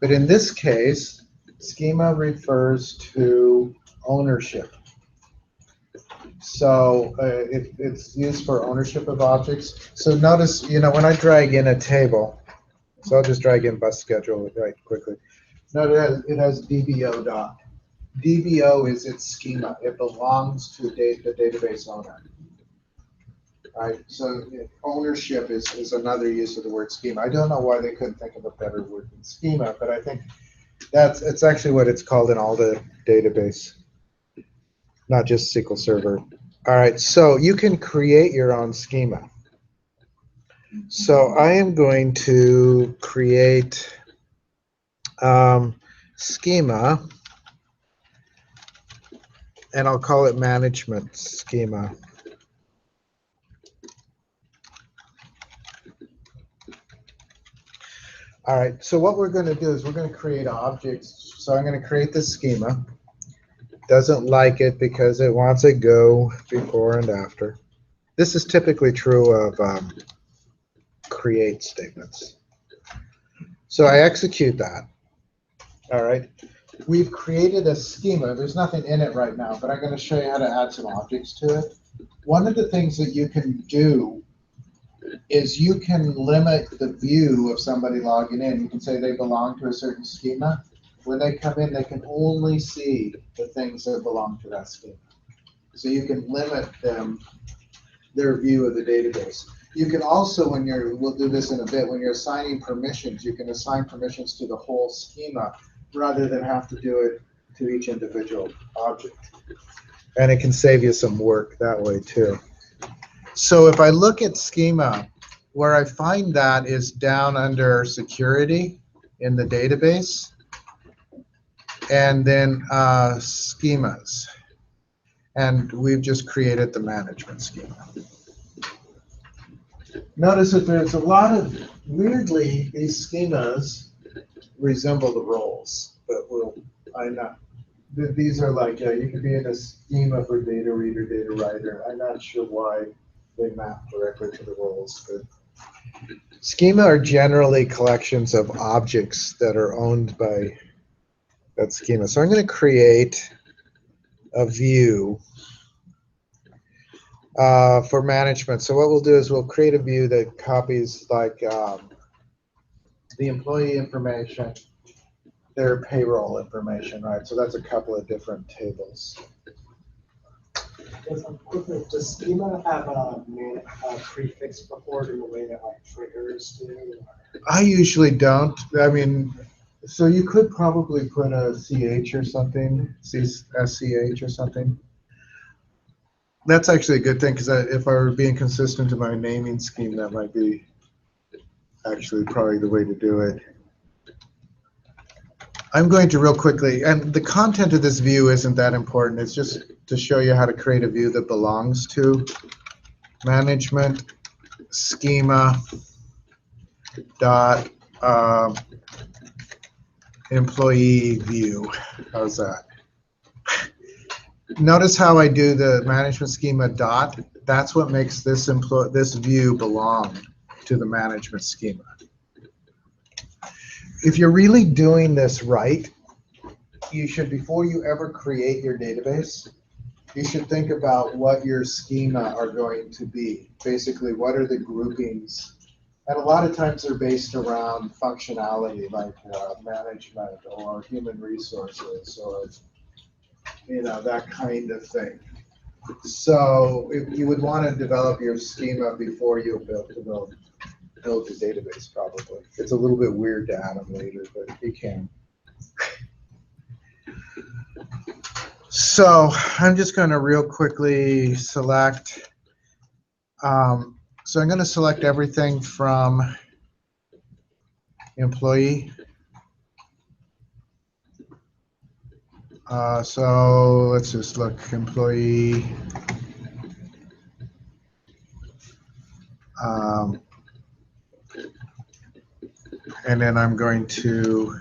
But in this case, schema refers to ownership. So it's used for ownership of objects. So notice, when I drag in a table, so I'll just drag in bus schedule right quickly. Notice it has DBO doc. DBO is its schema. It belongs to the database owner. Right? So ownership is another use of the word schema. I don't know why they couldn't think of a better word than schema, but I think it's actually what it's called in all the database, not just SQL Server. All right, so you can create your own schema. So I am going to create schema, and I'll call it management schema. All right, so what we're going to do is we're going to create objects. So I'm going to create this schema. Doesn't like it because it wants a go before and after. This is typically true of create statements. So I execute that. All right. We've created a schema. There's nothing in it right now, but I'm going to show you how to add some objects to it. One of the things that you can do is you can limit the view of somebody logging in. You can say they belong to a certain schema. When they come in, they can only see the things that belong to that schema. So you can limit their view of the database. You can also, we'll do this in a bit, when you're assigning permissions, you can assign permissions to the whole schema rather than have to do it to each individual object. And it can save you some work that way too. So if I look at schema, where I find that is down under security in the database, and then schemas. And we've just created the management schema. Notice that there's a lot of, weirdly, these schemas resemble the roles, but these are like, you could be in a schema for data reader, data writer. I'm not sure why they map directly to the roles, but schema are generally collections of objects that are owned by that schema. So I'm going to create a view for management. So what we'll do is we'll create a view that copies like the employee information, their payroll information, right? So that's a couple of different tables. Does schema have a prefix before it in the way that like triggers do? I usually don't. I mean, So you could probably put a CH or something, SCH or something. That's actually a good thing, because if I were being consistent to my naming scheme, that might be actually probably the way to do it. I'm going to real quickly, and the content of this view isn't that important. It's just to show you how to create a view that belongs to management schema dot employee view. How's that? Notice how I do the management schema dot. That's what makes this view belong to the management schema. If you're really doing this right, you should, before you ever create your database, you should think about what your schema are going to be. Basically, what are the groupings? And a lot of times they're based around functionality, like management or human resources, or that kind of thing. So if you would want to develop your schema before you build the database, probably. It's a little bit weird to add them later, but you can. So I'm just going to real quickly select. So I'm going to select everything from employee. So let's just look employee. And then I'm going to,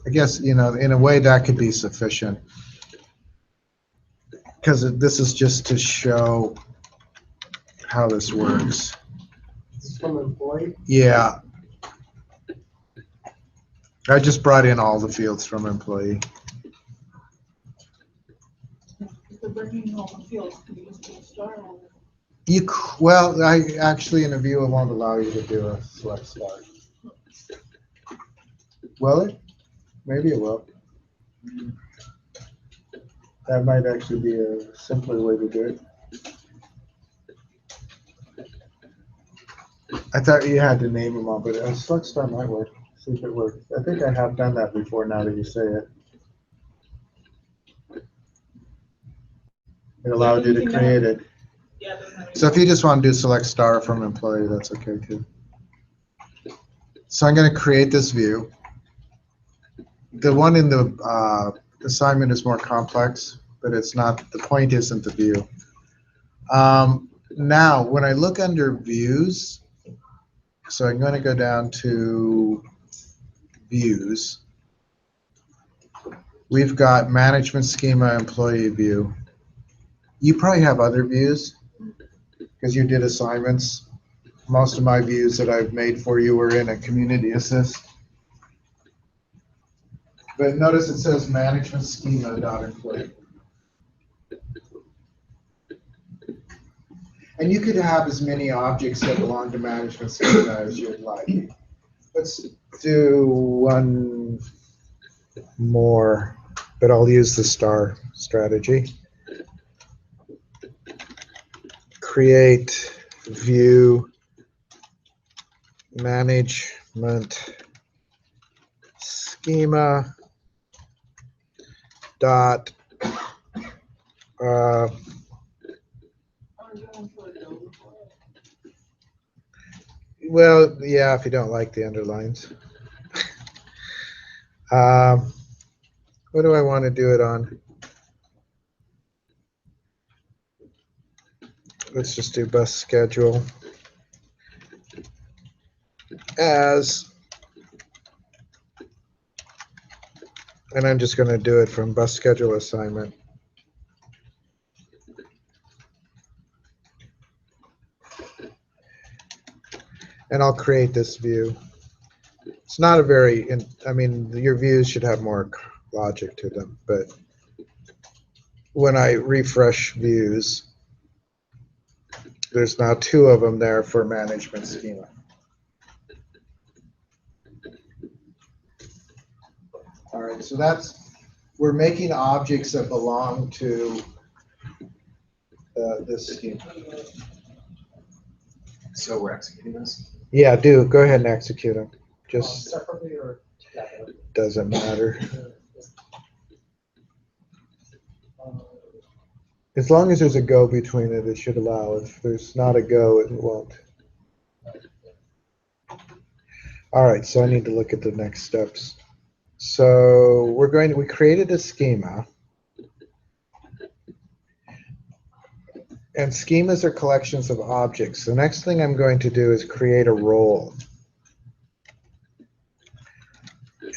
I guess, in a way that could be sufficient, because this is just to show how this works. This is from employee. Yeah. I just brought in all the fields from employee. If they're bringing all the fields, could you just put a star on it? Well, I actually in a view it won't allow you to do a select star. Will it? Maybe it will. That might actually be a simpler way to do it. I thought you had to name them all, but a select star might work. See if it works. I think I have done that before now that you say it. It allowed you to create it. Yeah, it doesn't have So if you just want to do select star from employee, that's okay too. So I'm going to create this view. The one in the assignment is more complex, but it's not, the point isn't the view. Now, when I look under views, so I'm going to go down to views. We've got management schema, employee view. You probably have other views because you did assignments. Most of my views that I've made for you were in a community assist. But notice it says management schema.employee. And you could have as many objects that belong to management schema as you'd like. Let's do one more, but I'll use the star strategy. Create view management schema dot well, yeah, if you don't like the underlines. What do I want to do it on? Let's just do bus schedule as, and I'm just going to do it from bus schedule assignment. And I'll create this view. It's not a very, I mean, your views should have more logic to them, but when I refresh views, there's now 2 of them there for management schema. All right, so we're making objects that belong to this schema. So we're executing this. Yeah, go ahead and execute them. Just Separately or together? doesn't matter. Uh, As long as there's a go between it, it should allow. If there's not a go, it won't. All right, so I need to look at the next steps. So we created a schema. And schemas are collections of objects. The next thing I'm going to do is create a role.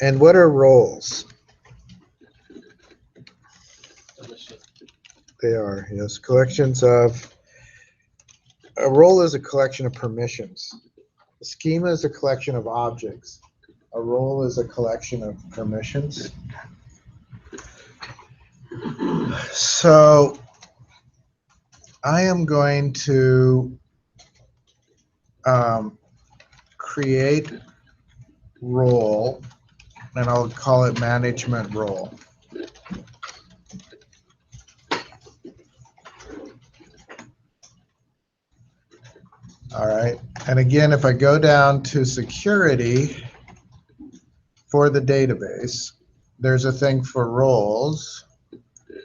And what are roles? Delicious. They are, yes, collections of, a role is a collection of permissions. A schema is a collection of objects. A role is a collection of permissions. So I am going to create role, and I'll call it management role. All right, and again, if I go down to security for the database, there's a thing for roles.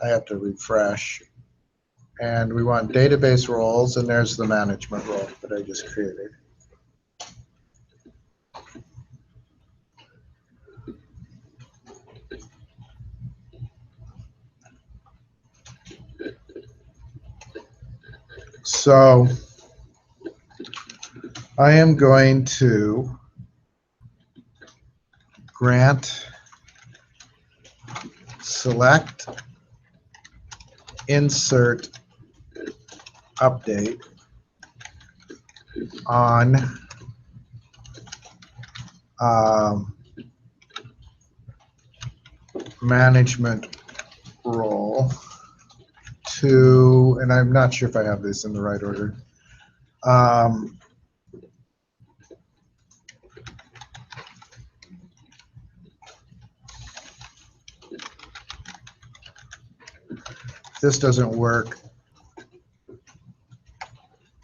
I have to refresh. And we want database roles, and there's the management role that I just created. So I am going to grant select insert update on management role to, and I'm not sure if I have this in the right order. If this doesn't work,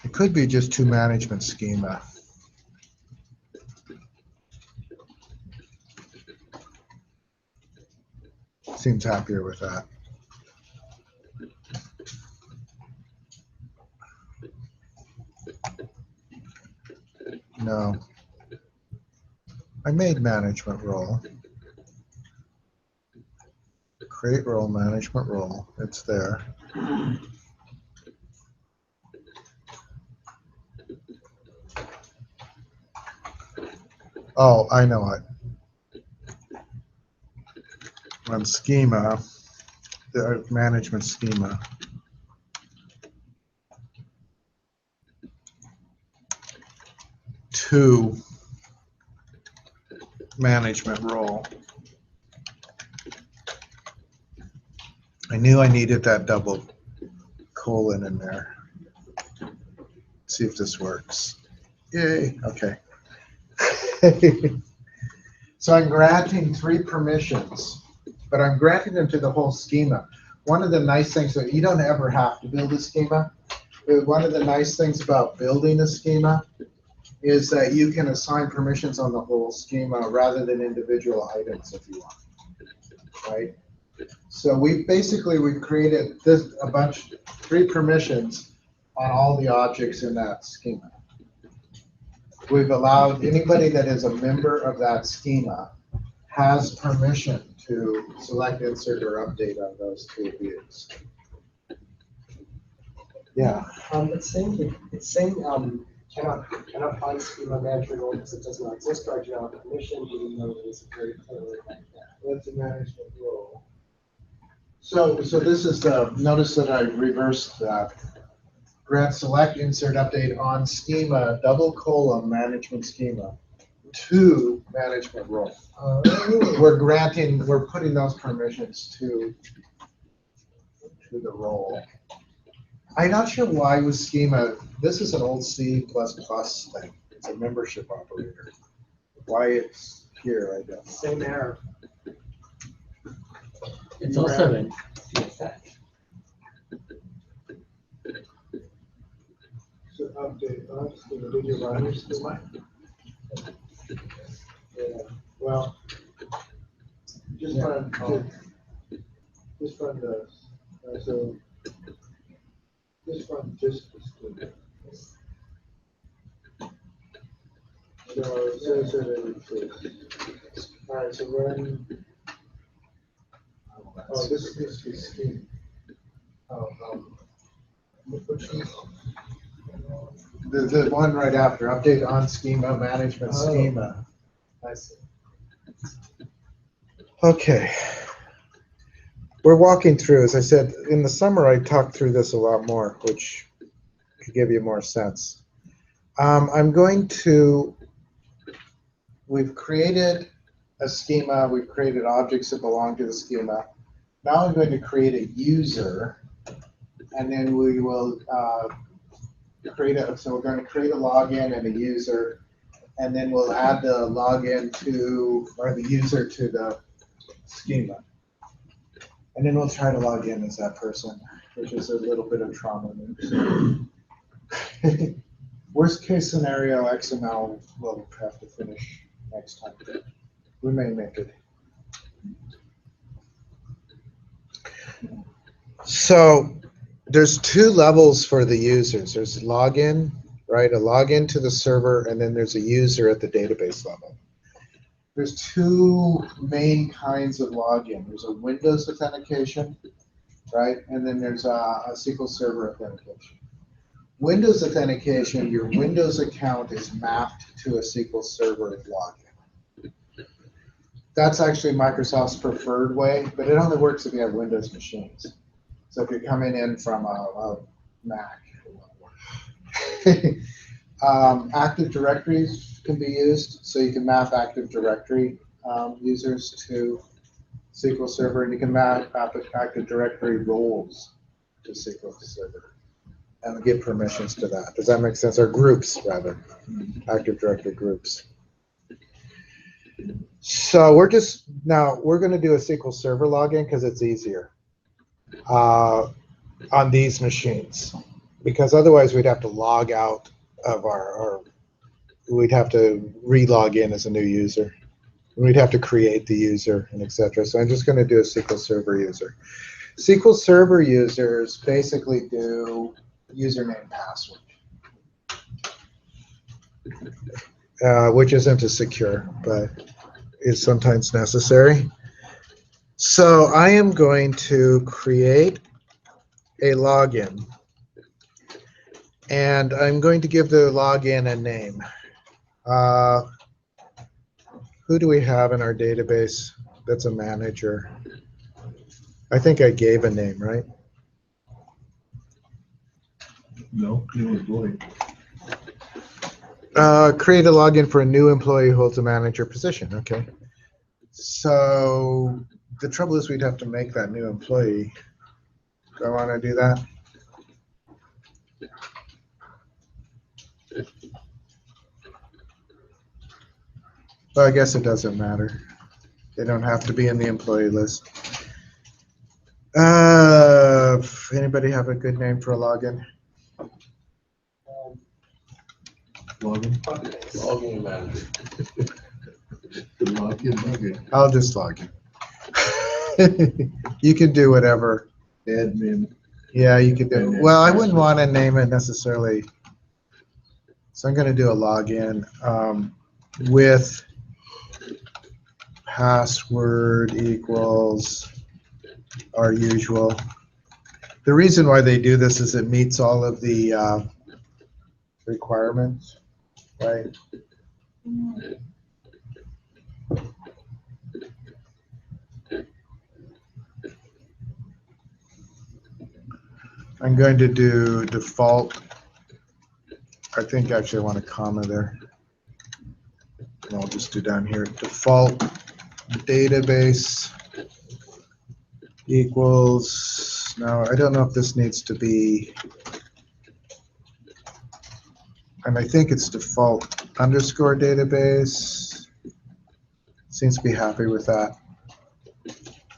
it could be just to management schema. Seems happier with that. No. I made management role. Create role, management role. It's there. Oh, I know it. On schema, the management schema. To management role. I knew I needed that double colon in there. Let's see if this works. Yay, okay. So I'm granting 3 permissions, but I'm granting them to the whole schema. One of the nice things that you don't ever have to build a schema, but one of the nice things about building a schema is that you can assign permissions on the whole schema rather than individual items if you want, right? So we've created a bunch, 3 permissions on all the objects in that schema. We've allowed anybody that is a member of that schema has permission to select, insert, or update on those 2 views. Yeah. It's saying cannot find schema management role because it does not exist or I do not have permission, even though it is very clearly like that. That's a management role. So this is the, notice that I reversed that. Grant select, insert, update on schema, double colon, management schema, to management role. We're putting those permissions to the role. I'm not sure why with schema, this is an old C++ thing. It's a membership operator. Why it's here, I don't know. Same error. It's also in CSX. So update, did you run your schema? Well, just run, just run the, so, just run just the schema. All right, so run, oh, this needs to be schema. Oh, which is- the one right after, update on schema, management schema. I see. Okay. We're walking through, as I said, in the summer I talked through this a lot more, which could give you more sense. I'm going to, we've created a schema, we've created objects that belong to the schema. Now I'm going to create a user, and then we will create a, so we're going to create a login and a user, and then we'll add the login to, or the user to the schema. And then we'll try to log in as that person, which is a little bit of trauma. Worst case scenario, XML will have to finish next time. We may make it. So there's two levels for the users. There's login, right? A login to the server, and then there's a user at the database level. There's two main kinds of login. There's a Windows authentication, right? And then there's a SQL Server authentication. Windows authentication, your Windows account is mapped to a SQL Server login. That's actually Microsoft's preferred way, but it only works if you have Windows machines. So if you're coming in from a Mac, Active Directories can be used, so you can map Active Directory users to SQL Server, and you can map Active Directory roles to SQL Server and give permissions to that. Does that make sense? Or groups, rather, Active Directory groups. So we're just, now we're going to do a SQL Server login because it's easier on these machines, because otherwise we'd have to log out of our we'd have to re-log in as a new user. We'd have to create the user and etc. So I'm just going to do a SQL Server user. SQL Server users basically do username password, which isn't as secure, but is sometimes necessary. So I am going to create a login, and I'm going to give the login a name. Who do we have in our database that's a manager? I think I gave a name, right? No, new employee. Create a login for a new employee who holds a manager position. Okay. So the trouble is we'd have to make that new employee. Do I want to do that? Well, I guess it doesn't matter. They don't have to be in the employee list. Anybody have a good name for a login? Login. Login manager. Login. I'll just log in. You can do whatever. Admin. Yeah, you can do. Well, I wouldn't want to name it necessarily. So I'm going to do a login with password equals our usual. The reason why they do this is it meets all of the requirements, right? I'm going to do default. I think actually I want a comma there. And I'll just do down here default database equals. Now I don't know if this needs to be, and I think it's default underscore database. Seems to be happy with that.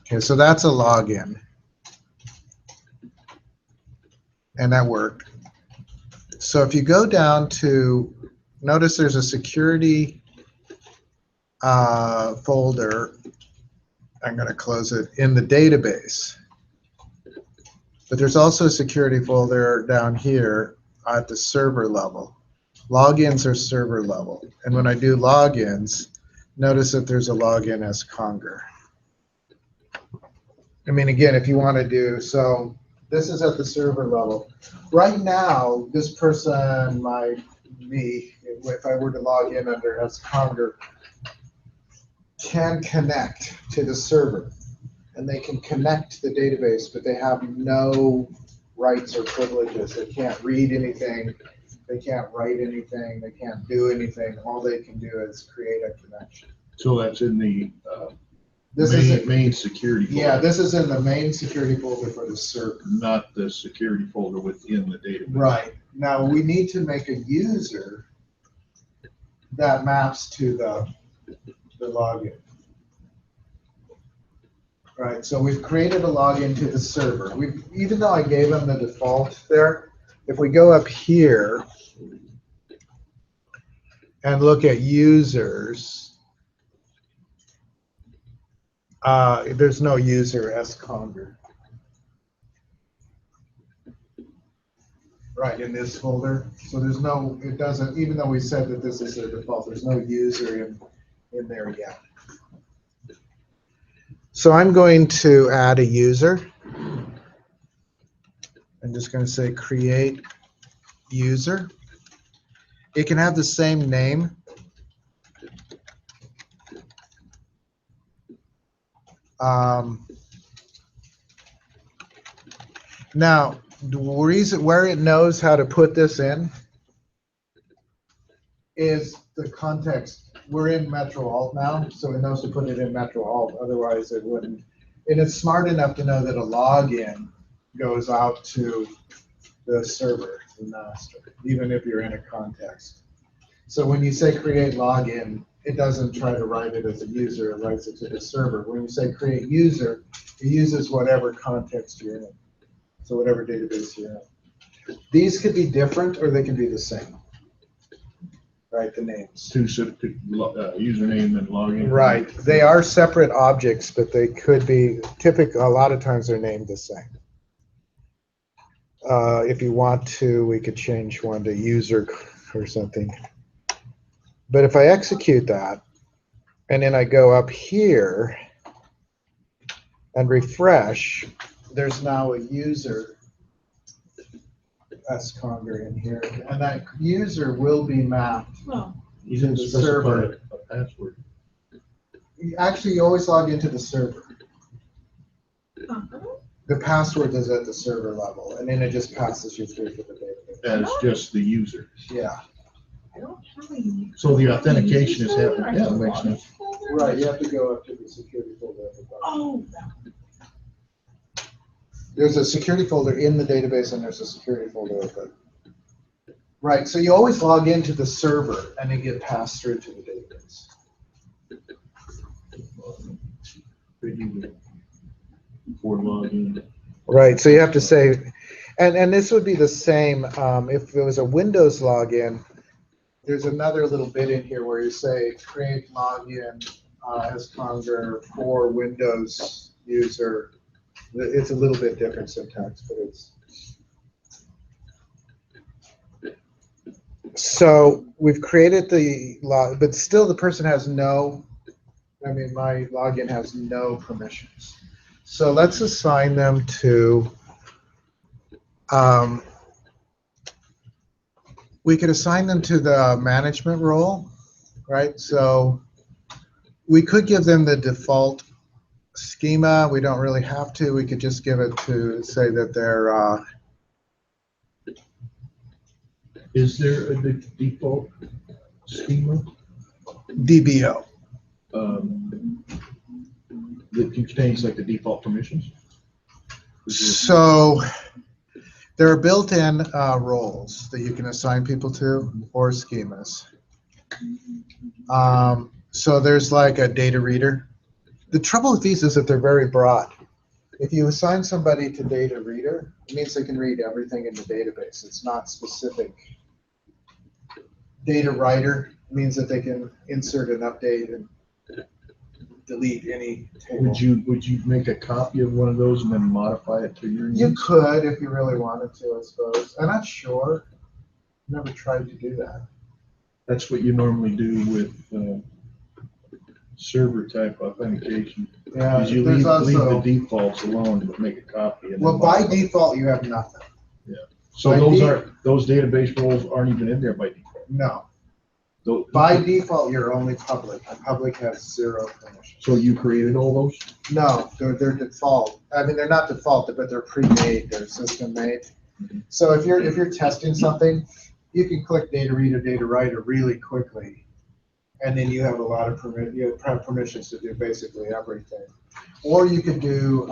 Okay, so that's a login. And that worked. So if you go down to, notice there's a security folder. I'm going to close it in the database. But there's also a security folder down here at the server level. Logins are server level. And when I do logins, notice that there's a login as Conger. I mean, again, if you want to do, so this is at the server level. Right now, this person, me, if I were to log in under as Conger, can connect to the server. And they can connect to the database, but they have no rights or privileges. They can't read anything. They can't write anything. They can't do anything. All they can do is create a connection. So that's in the This is main security folder. Yeah, this is in the main security folder for the server. Not the security folder within the database. Right. Now we need to make a user that maps to the login. Right, so we've created a login to the server. Even though I gave them the default there, if we go up here and look at users, there's no user as Conger. Right, in this folder. So there's no, it doesn't, even though we said that this is the default, there's no user in there yet. So I'm going to add a user. I'm just going to say create user. It can have the same name. Now, the reason where it knows how to put this in is the context. We're in Metro Alt now, so it knows to put it in Metro Alt. Otherwise, it wouldn't. And it's smart enough to know that a login goes out to the server, the master, even if you're in a context. So when you say create login, it doesn't try to write it as a user. It writes it to the server. When you say create user, it uses whatever context you're in. So whatever database you're in. These could be different or they can be the same. Right, the names. Username and login. Right, they are separate objects, but they could be typical. A lot of times they're named the same. If you want to, we could change one to user or something. But if I execute that, and then I go up here and refresh, there's now a user as Conger in here, and that user will be mapped You to didn't the specify server. a password. Actually, you always log into the server. The password is at the server level, and then it just passes you through to the database. As just the user. Yeah, I don't have a user. So the authentication is folder? happening. Yeah, that makes sense. right. You have to go up to the security folder at the bottom. Oh, that one. There's a security folder in the database, and there's a security folder at the. Right. So you always log into the server, and then get passed through to the database. For login. Right, so you have to say, and this would be the same if it was a Windows login. There's another little bit in here where you say create login as Conger for Windows user. It's a little bit different syntax, but it's. So we've created the log, but still the person has no, I mean, my login has no permissions. So let's assign them to, we could assign them to the management role, right? So we could give them the default schema. We don't really have to. We could just give it to say that they're. Is there a default schema DBO. That contains like the default permissions? So there are built-in roles that you can assign people to or schemas. So there's like a data reader. The trouble with these is that they're very broad. If you assign somebody to data reader, it means they can read everything in the database. It's not specific. Data writer means that they can insert and update and delete any table. Would you make a copy of one of those and then modify it to your You needs? could if you really wanted to, I suppose. I'm not sure. Never tried to do that. That's what you normally do with server type authentication. Yeah, Is you there's leave the also, defaults alone, but make a copy. And then well, by modify. default, you have nothing. So by those database roles aren't even in there by default. No. Those- By default, you're only public. The public has 0 permission. So you created all those? No, they're default. I mean, they're not default, but they're pre-made, they're system made. So if you're testing something, you can click data read or data writer really quickly. And then you have a lot of you have permissions to do basically everything. Or you could do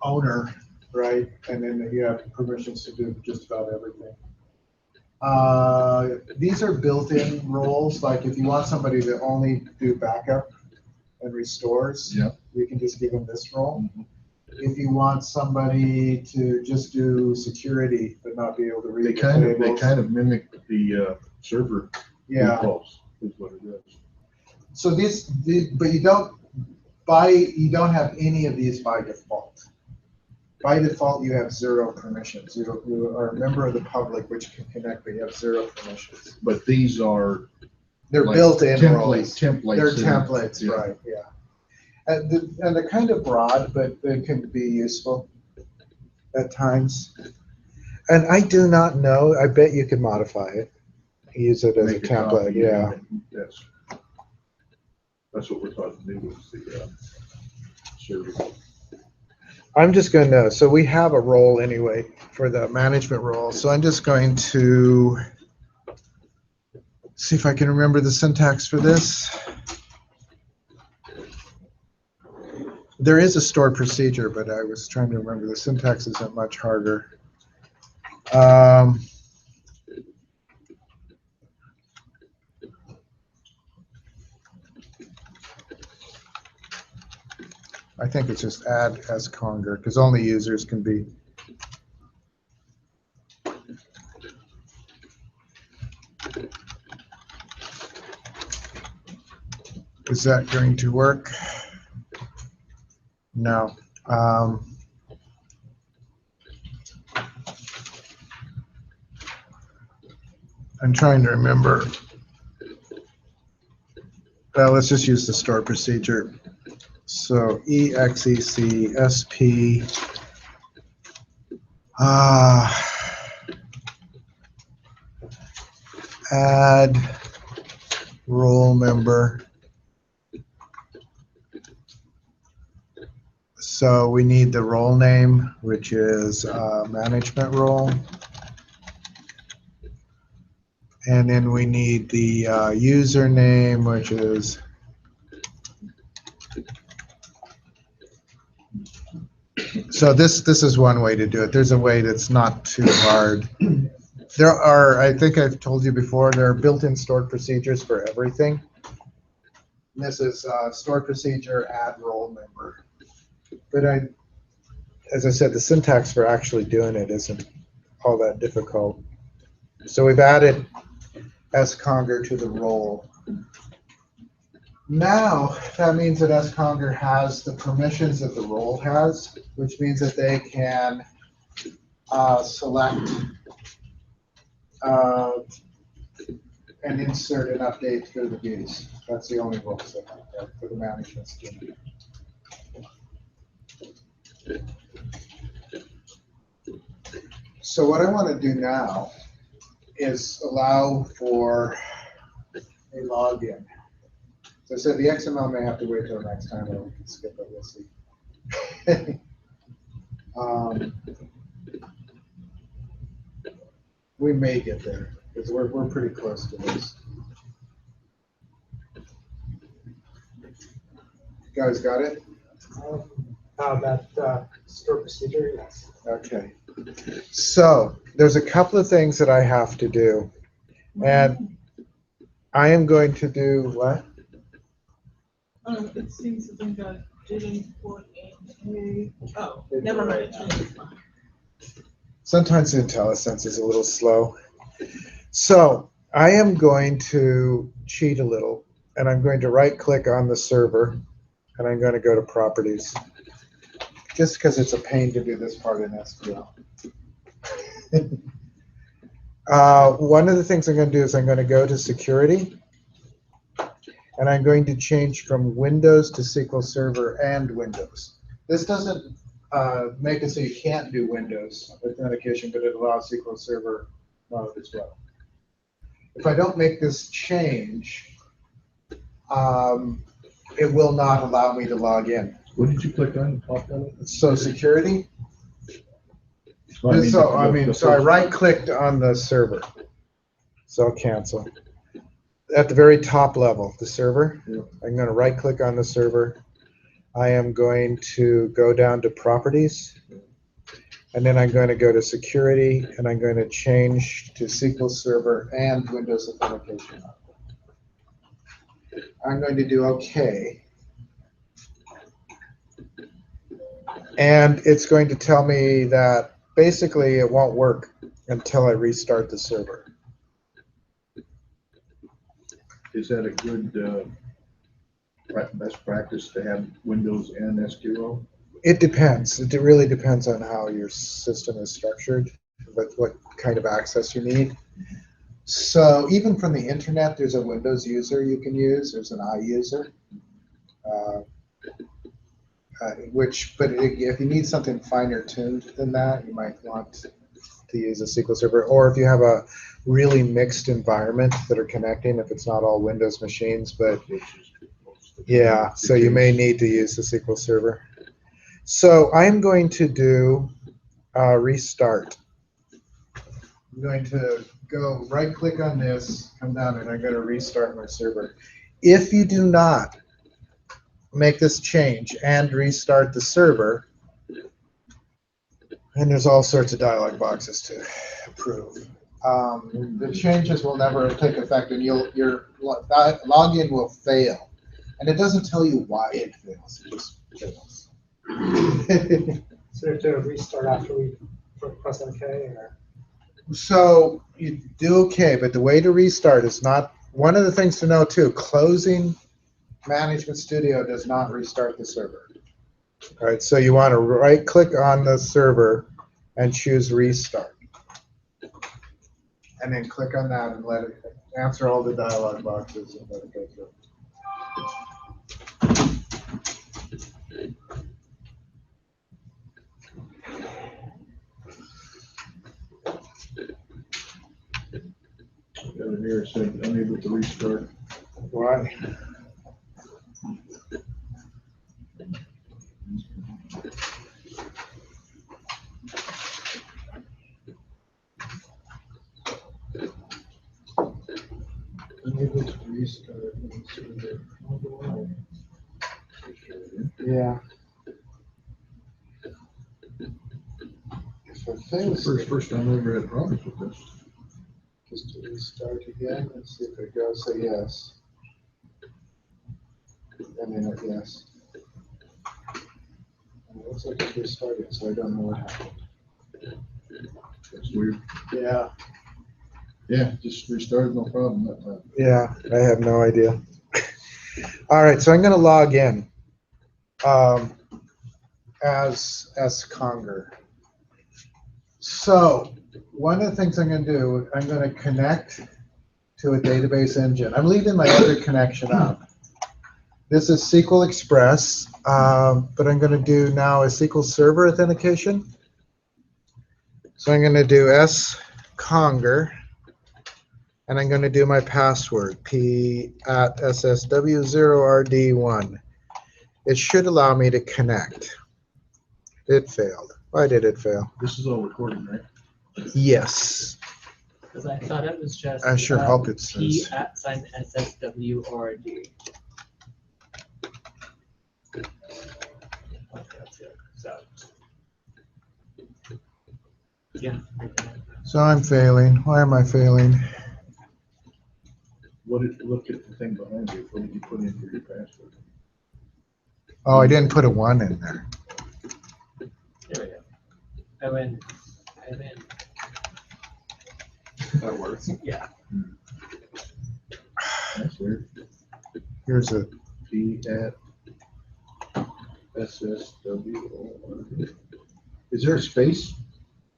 owner, right? And then you have permissions to do just about everything. These are built-in roles. Like if you want somebody to only do backup and restores, Yeah. you can just give them this role. If you want somebody to just do security but not be able to read They the kind tables, of mimic the server yeah. defaults, is what it is. So but you don't have any of these by default. By default, you have 0 permissions. You are a member of the public, which can connect, but you have 0 permissions. But these are They're like built-in roles. templates. They're and- templates, yeah. right, yeah. And they're kind of broad, but they can be useful at times. And I do not know, I bet you could modify it, use it as a Make template, copy yeah. and Yes. That's what we're taught to do with the server. I'm just going to, so we have a role anyway for the management role. So I'm just going to see if I can remember the syntax for this. There is a stored procedure, but I was trying to remember the syntax isn't much harder. I think it's just add as conger because only users can be. Is that going to work? No. I'm trying to remember. Well, let's just use the store procedure. So execsp add role member. So we need the role name, which is management role. And then we need the username, which is so this is one way to do it. There's a way that's not too hard. There are, I think I've told you before, there are built-in stored procedures for everything. And this is stored procedure add role member. But as I said, the syntax for actually doing it isn't all that difficult. So we've added sconger to the role. Now, that means that sconger has the permissions that the role has, which means that they can select and insert and update through the views. That's the only roles they have for the management scheme. So what I want to do now is allow for a login. So I said the XML may have to wait till next time, or we can skip it. We'll see. We may get there because we're pretty close to this. You guys got it? That store procedure, yes. Okay. So there's a couple of things that I have to do, and I am going to do what? It seems to think I didn't put in a, oh, never mind. Sometimes the IntelliSense is a little slow. So I am going to cheat a little and I'm going to right click on the server, and I'm going to go to properties, just because it's a pain to do this part in SQL. One of the things I'm going to do is I'm going to go to security, and I'm going to change from Windows to SQL Server and Windows. This doesn't make it so you can't do Windows authentication, but it allows SQL Server mode as well. If I don't make this change, it will not allow me to log in. What did you click on? Pop on it? So security. Well, So I first- right-clicked on the server. So I'll cancel. At the very top level, the server. Yeah. I'm going to right-click on the server. I am going to go down to properties, and then I'm going to go to security, and I'm going to change to SQL Server and Windows Authentication. I'm going to do OK. And it's going to tell me that basically it won't work until I restart the server. Is that a good best practice to have Windows and SQL? It depends. It really depends on how your system is structured, but what kind of access you need. So even from the internet, there's a Windows user you can use. There's an iUser. But if you need something finer tuned than that, you might want to use a SQL Server. Or if you have a really mixed environment that are connecting, if it's not all Windows machines, but yeah, so you may need to use the SQL Server. So I'm going to do restart. I'm going to go right click on this, come down, and I'm going to restart my server. If you do not make this change and restart the server, and there's all sorts of dialog boxes to approve. The changes will never take effect, and your login will fail. And it doesn't tell you why it fails, it just fails. So you have to restart after we press OK, or? So you do OK, but the way to restart is not, one of the things to know too, closing Management Studio does not restart the server. All right, so you want to right click on the server and choose restart. And then click on that and let it answer all the dialog boxes and let it go through. Got it here, said unable to restart. Why? Unable to restart. Yeah. So things First time I ever had problems with this. just to restart again and see if it goes. Say yes. And then yes. And it looks like it restarted, so I don't know what happened. That's weird. Yeah. Yeah, just restarted, no problem that time. Yeah, I have no idea. All right, so I'm going to log in as Conger. So one of the things I'm going to do, I'm going to connect to a database engine. I'm leaving my other connection up. This is SQL Express, but I'm going to do now a SQL Server authentication. So I'm going to do Conger. And I'm going to do my password, p@ssw0rd1. It should allow me to connect. It failed. Why did it fail? This is all recording, right? Yes. Because I thought it was just I sure hope it P says. @SSW or D. That's it. So yeah. So I'm failing. Why am I failing? Look at the thing behind you. What did you put in for your password? Oh, I didn't put a 1 in there. There we go. I win. That works. Yeah. That's weird. Here's a, P at SSW. Is there a space?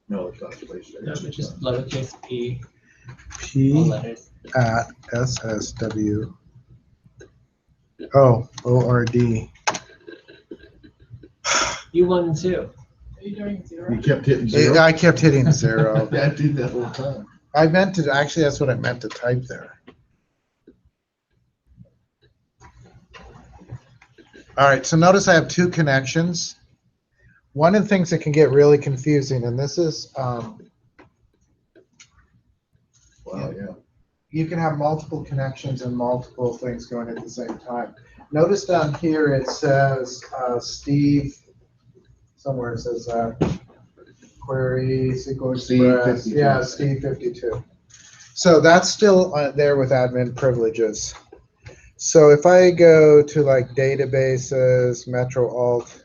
No, it's not a space. No, it's just lowercase p, all P letters. at SSW. Oh, ORD. You won too. Are you doing zero? You kept hitting zero? I kept hitting 0. I did that whole time. I meant to, actually, that's what I meant to type there. All right, so notice I have 2 connections. One of the things that can get really confusing, and this is, Wow, yeah. you can have multiple connections and multiple things going at the same time. Notice down here it says Steve, somewhere it says query SQL Steve Express. 52. Yeah, Steve 52. So that's still there with admin privileges. So if I go to like databases, Metro Alt,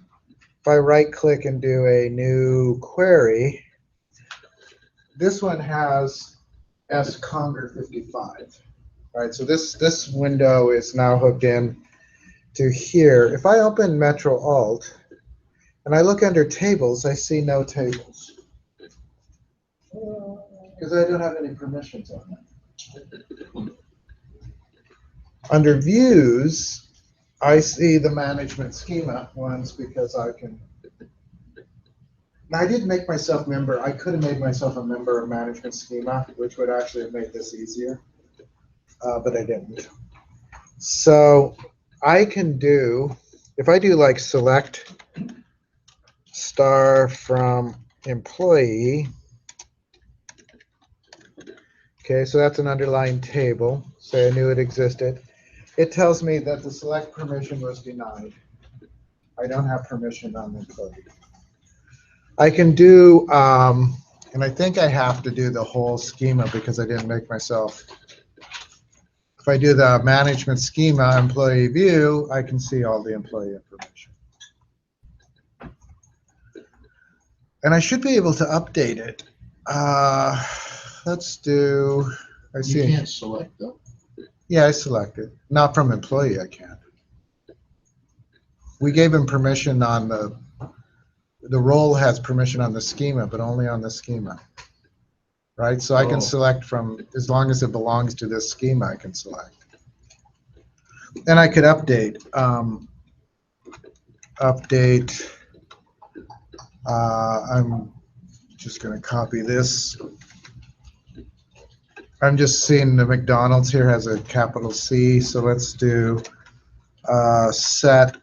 if I right click and do a new query, this one has sconger 55. All right, so this window is now hooked in to here. If I open Metro Alt and I look under tables, I see no tables because I don't have any permissions on them. Under views, I see the management schema ones because I can. Now I didn't make myself member. I could have made myself a member of management schema, which would actually have made this easier, but I didn't. So I can do, if I do like select star from employee, okay, so that's an underlying table. Say I knew it existed. It tells me that the select permission was denied. I don't have permission on the employee. I can do, and I think I have to do the whole schema because I didn't make myself. If I do the management schema employee view, I can see all the employee information. And I should be able to update it. Let's do, I see. You can't select though? Yeah, I selected. Not from employee, I can't. We gave him permission on the role has permission on the schema, but only on the schema. Right? So I can select from, as long as it belongs to this schema, I can select. And I could update. I'm just going to copy this. I'm just seeing the McDonald's here has a capital C, so let's do set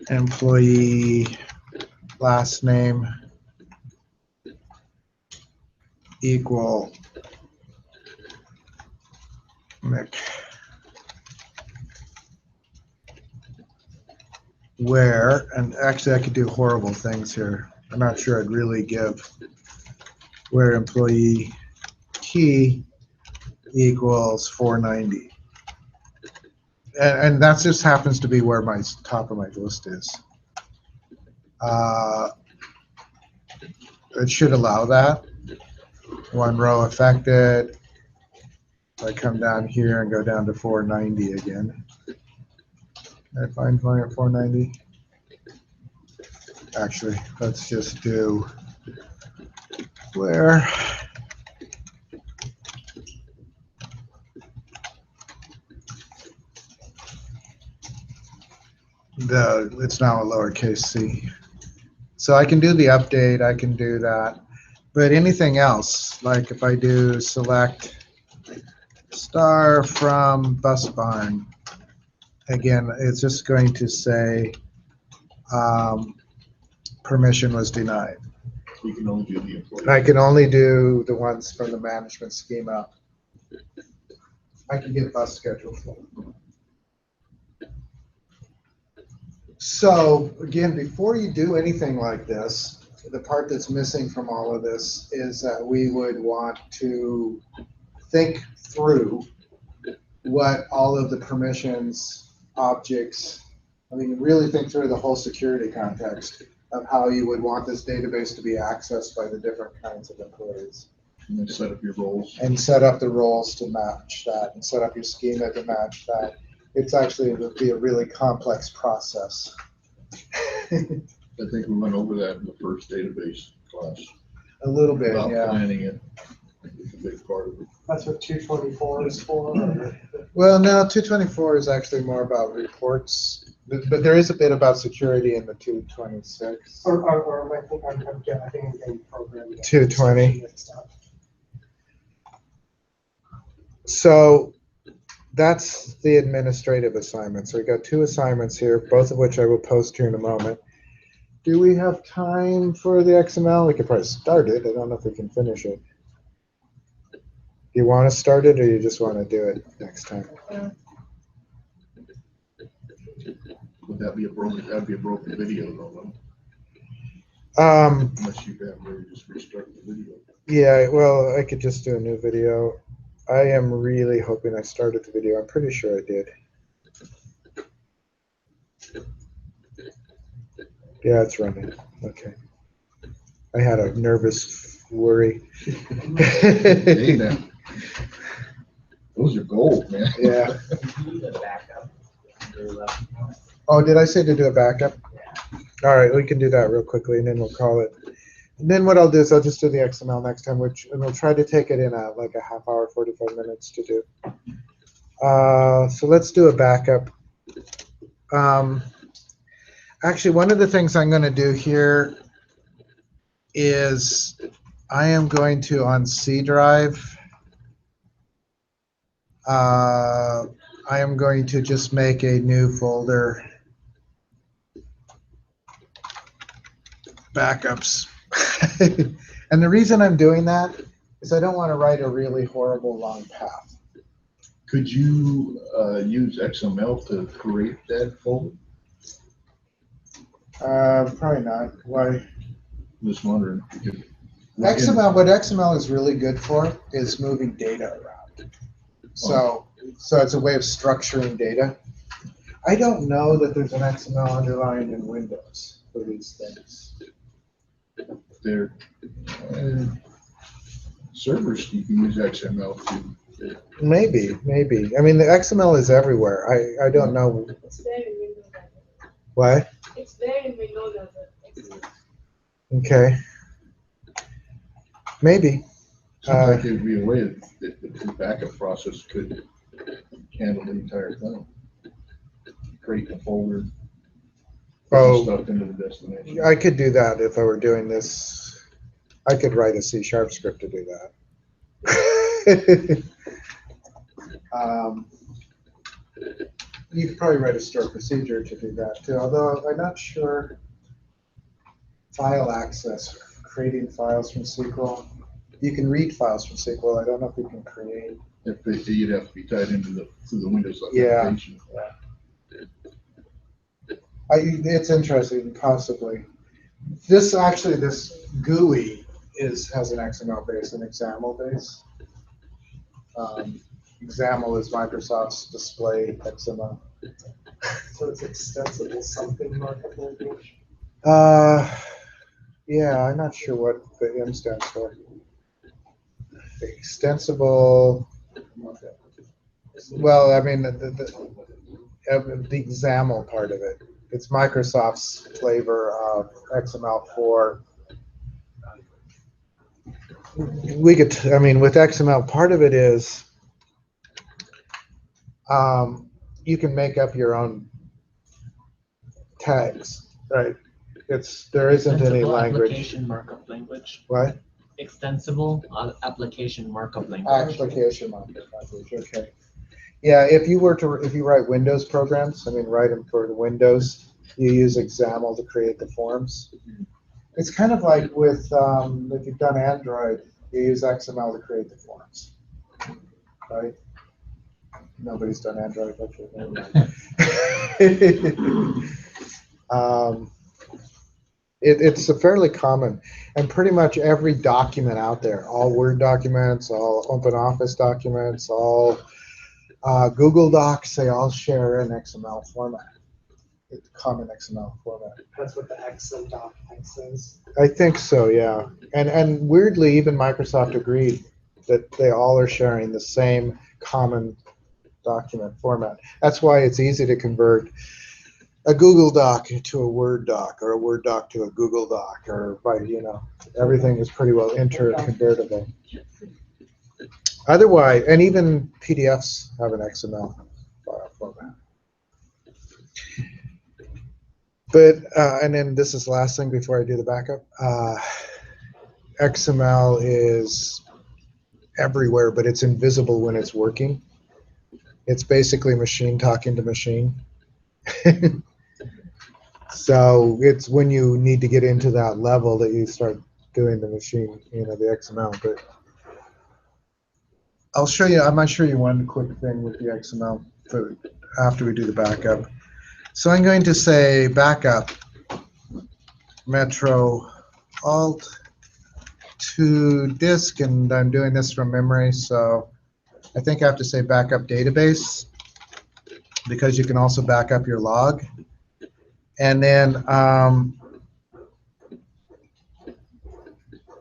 employee last name equal Mc. Where, and actually I could do horrible things here. I'm not sure I'd really give where employee key equals 490. And that just happens to be where my top of my list is. It should allow that. One row affected. I come down here and go down to 490 again. I find mine at 490. Actually, let's just do where it's now a lowercase c. So I can do the update, I can do that. But anything else, like if I do select star from bus barn, again, it's just going to say permission was denied. You can only do the employee. I can only do the ones from the management schema. I can get bus schedule for them. So again, before you do anything like this, the part that's missing from all of this is that we would want to think through what all of the permissions, objects, I mean, really think through the whole security context of how you would want this database to be accessed by the different kinds of employees. And then set up your roles. And set up the roles to match that, and set up your schema to match that. It's actually, it would be a really complex process. I think we went over that in the first database class. A little bit, About yeah. planning it. It's a big part of it. That's what 224 is for. or- Well, no, 224 is actually more about reports, but there is a bit about security in the 226. Or I think I'm getting programmed. 220. mixed up. So that's the administrative assignments. So we got 2 assignments here, both of which I will post here in a moment. Do we have time for the XML? We could probably start it. I don't know if we can finish it. Do you want to start it, or you just want to do it next time? Would that be a broken, that'd be a broken video though, unless you have maybe just restart the video. Yeah, well, I could just do a new video. I am really hoping I started the video. I'm pretty sure I did. Yeah, it's running. Okay. I had a nervous worry. Hey, now. Those are gold, man. Yeah. Do the backup. Under 11. Oh, did I say to do a backup? All right, we can do that real quickly, and then we'll call it. And then what I'll do is I'll just do the XML next time, and we'll try to take it in like a half hour, 45 minutes to do. So let's do a backup. Actually, one of the things I'm going to do here is I am going to, on C drive, I am going to just make a new folder, backups. And the reason I'm doing that is I don't want to write a really horrible long path. Could you use XML to create that folder? Probably not. Why? Just wondering. If you could- XML, what XML is really good for is moving data around. So it's a way of structuring data. I don't know that there's an XML underlying in Windows for these things. There, servers, you can use XML to. Maybe. I mean, the XML is everywhere. I don't know It's there in Windows. why. It's there in Windows as a XML. Okay. Maybe. Seems like it'd be a way that the backup process could handle the entire thing. Create a folder. Put Oh. stuff into the destination. I could do that if I were doing this. I could write a C# script to do that. You could probably write a stored procedure to do that too, although I'm not sure. File access, creating files from SQL. You can read files from SQL. I don't know if you can create. You'd have to be tied into the Windows Yeah. application. It's interesting, possibly. This GUI has an XML base, an XAML base. XAML is Microsoft's display XML. So it's extensible something markup language. Yeah, I'm not sure what the M stands for. Extensible. Well, I mean, the XAML part of it. It's Microsoft's flavor of XML4. I mean, with XML, part of it is you can make up your own tags, right? There isn't any Extensible language. Application markup language. What? Extensible application markup language. Application markup language. Okay. Yeah, if you write Windows programs, I mean, write them for Windows, you use XAML to create the forms. It's kind of like with if you've done Android, you use XML to create the forms, right? Nobody's done Android, okay, never mind. It's a fairly common, and pretty much every document out there, all Word documents, all OpenOffice documents, all Google Docs, they all share an XML format. It's a common XML format. That's what the XM doc X is. I think so, yeah. And weirdly, even Microsoft agreed that they all are sharing the same common document format. That's why it's easy to convert a Google Doc to a Word doc, or a Word doc to a Google Doc, or by, everything is pretty well interconvertible. Otherwise, and even PDFs have an XML file format. But, and then this is the last thing before I do the backup. XML is everywhere, but it's invisible when it's working. It's basically machine talking to machine. So it's when you need to get into that level that you start doing the machine, the XML. But I'll show you, I might show you one quick thing with the XML for after we do the backup. So I'm going to say backup Metro Alt to disk, and I'm doing this from memory, so I think I have to say backup database, because you can also back up your log. And then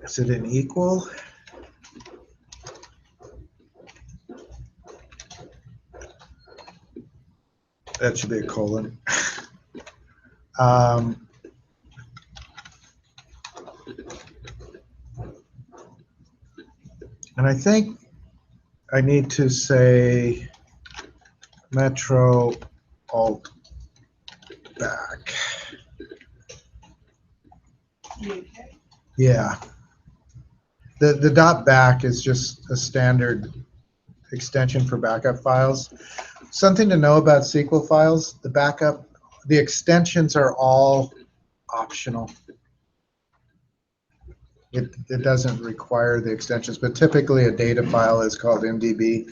is it an equal? That should be a colon. And I think I need to say Metro Alt back. Yeah. The dot back is just a standard extension for backup files. Something to know about SQL files, the extensions are all optional. It doesn't require the extensions, but typically a data file is called MDB,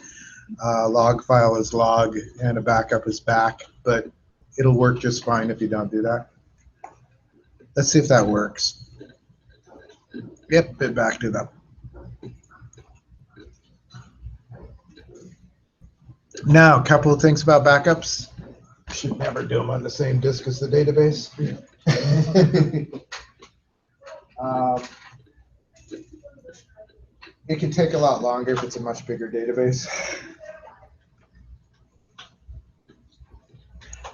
log file is log, and a backup is back, but it'll work just fine if you don't do that. Let's see if that works. Yep, it backed it up. Now, a couple of things about backups. Should never do them on the same disk as the database. It can take a lot longer if it's a much bigger database.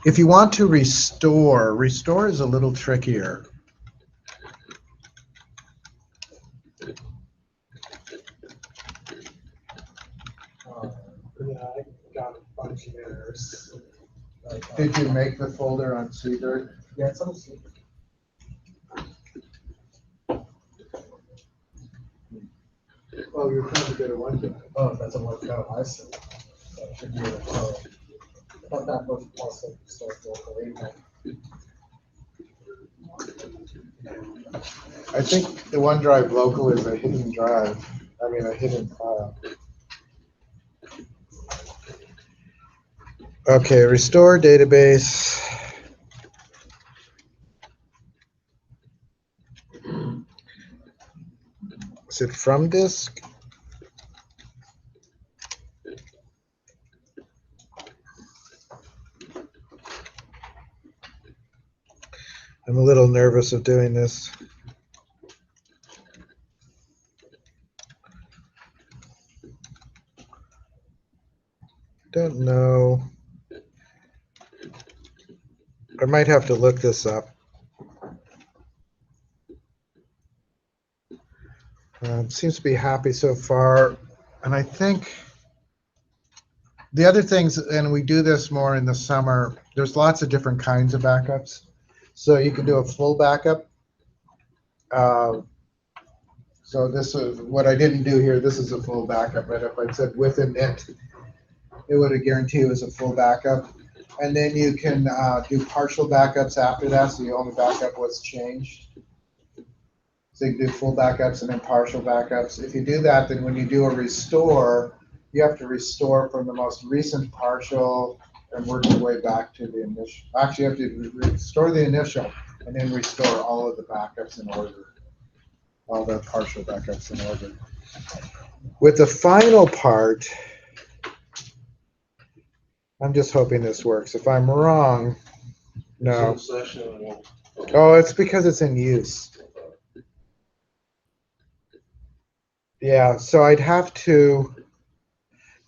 If you want to restore is a little trickier. Yeah, I got a bunch of errors. Did you make the folder on Seabird? Yeah, it's on C. Oh, you're trying to go to OneDrive. Oh, it doesn't work out. I see. That should be a I thought that was also stored locally. I think the OneDrive local is a hidden drive. I mean, a hidden file. Okay, restore database. Is it from disk? I'm a little nervous of doing this. Don't know. I might have to look this up. Seems to be happy so far. And I think the other things, and we do this more in the summer, there's lots of different kinds of backups. So you can do a full backup. So this is what I didn't do here. This is a full backup. But if I said with init, it would have guaranteed it was a full backup. And then you can do partial backups after that, so you only back up what's changed. So you can do full backups and then partial backups. If you do that, then when you do a restore, you have to restore from the most recent partial and work your way back to the initial. Actually, you have to restore the initial and then restore all of the backups in order, all the partial backups in order. With the final part, I'm just hoping this works. If I'm wrong, no. Oh, it's because it's in use. Yeah, so I'd have to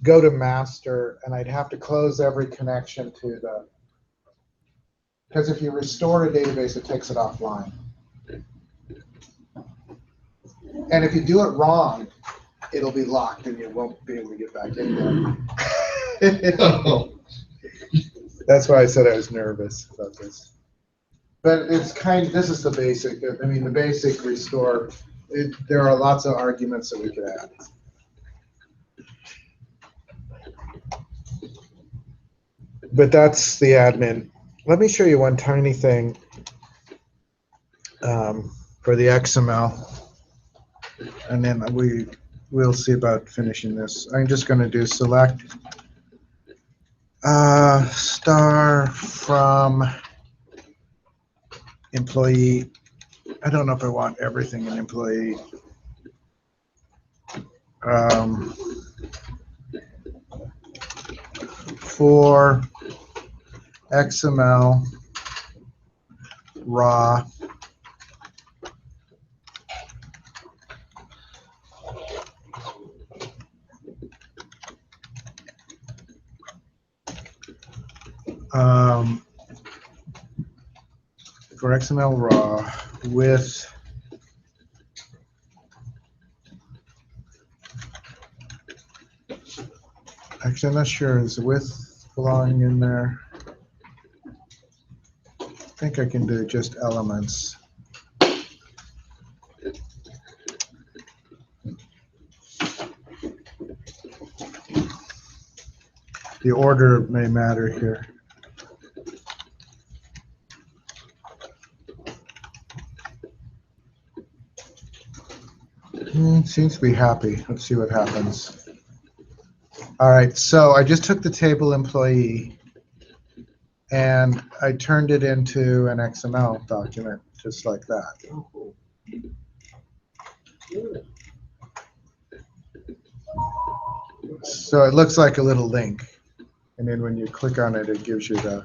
go to master, and I'd have to close every connection to the, because if you restore a database, it takes it offline. And if you do it wrong, it'll be locked and you won't be able to get back in there. That's why I said I was nervous about this. But it's this is the basic, I mean, the basic restore, there are lots of arguments that we could add. But that's the admin. Let me show you one tiny thing for the XML. And then we'll see about finishing this. I'm just going to do select star from employee. I don't know if I want everything in employee. For XML raw for XML raw with actually I'm not sure, is the width belonging in there? I think I can do just elements. The order may matter here. Seems to be happy. Let's see what happens. All right, so I just took the table employee and I turned it into an XML document, just like that. Oh, cool. So it looks like a little link. And then when you click on it, it gives you the.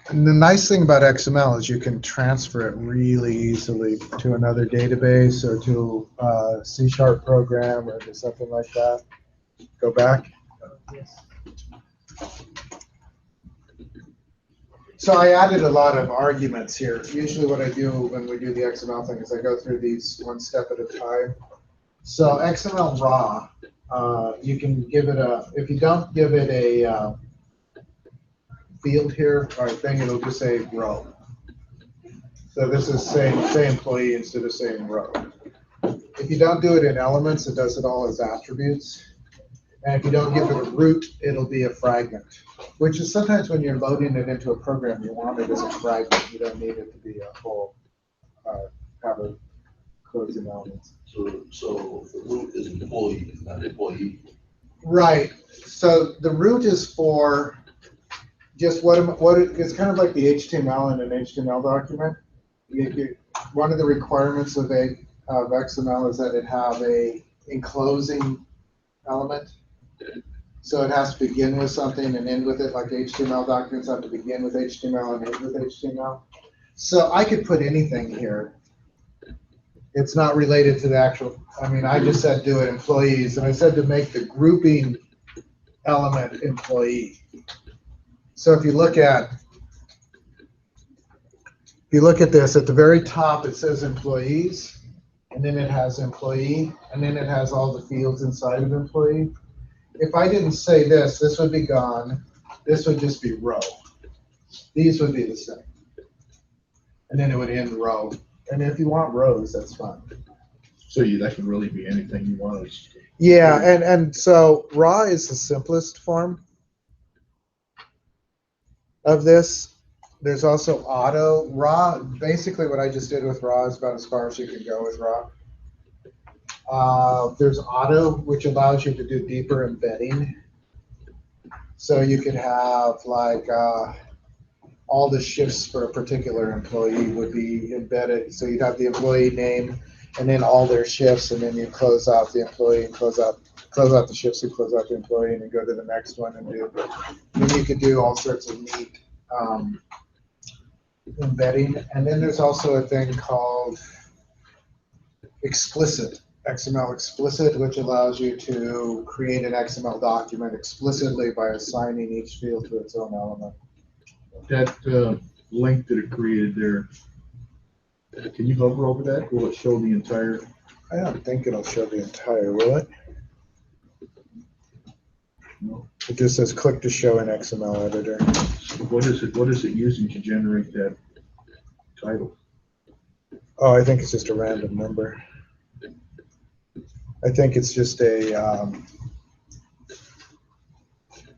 And the nice thing about XML is you can transfer it really easily to another database or to a C# program or to something like that. Go back. So I added a lot of arguments here. Usually what I do when we do the XML thing is I go through these one step at a time. So XML raw, you can give it a, if you don't give it a field here or thing, it'll just say row. So this is say employee instead of saying row. If you don't do it in elements, it does it all as attributes. And if you don't give it a root, it'll be a fragment, which is sometimes when you're loading it into a program, you want it as a fragment. You don't need it to be a whole, have a closing elements. So the root is employee, not employee. Right. So the root is for just it's kind of like the HTML in an HTML document. One of the requirements of XML is that it have a enclosing element. So it has to begin with something and end with it, like HTML documents have to begin with HTML and end with HTML. So I could put anything here. It's not related to the actual, I mean, I just said do it employees, and I said to make the grouping element employee. So if you look at this, at the very top it says employees, and then it has employee, and then it has all the fields inside of employee. If I didn't say this, this would be gone. This would just be row. These would be the same. And then it would end row. And if you want rows, that's fine. So that could really be anything you want. Yeah, and so raw is the simplest form of this. There's also auto. Raw, basically what I just did with raw is about as far as you can go with raw. There's auto, which allows you to do deeper embedding. So you could have like all the shifts for a particular employee would be embedded. So you'd have the employee name and then all their shifts, and then you close out the employee and close out the shifts and close out the employee, and then go to the next one and do. Then you could do all sorts of neat embedding. And then there's also a thing called explicit, XML explicit, which allows you to create an XML document explicitly by assigning each field to its own element. That link that it created there, can you hover over that? Will it show the entire? I don't think it'll show the entire, will it? No. It just says click to show in XML editor. What is it using to generate that title? Oh, I think it's just a random number. I think it's just a,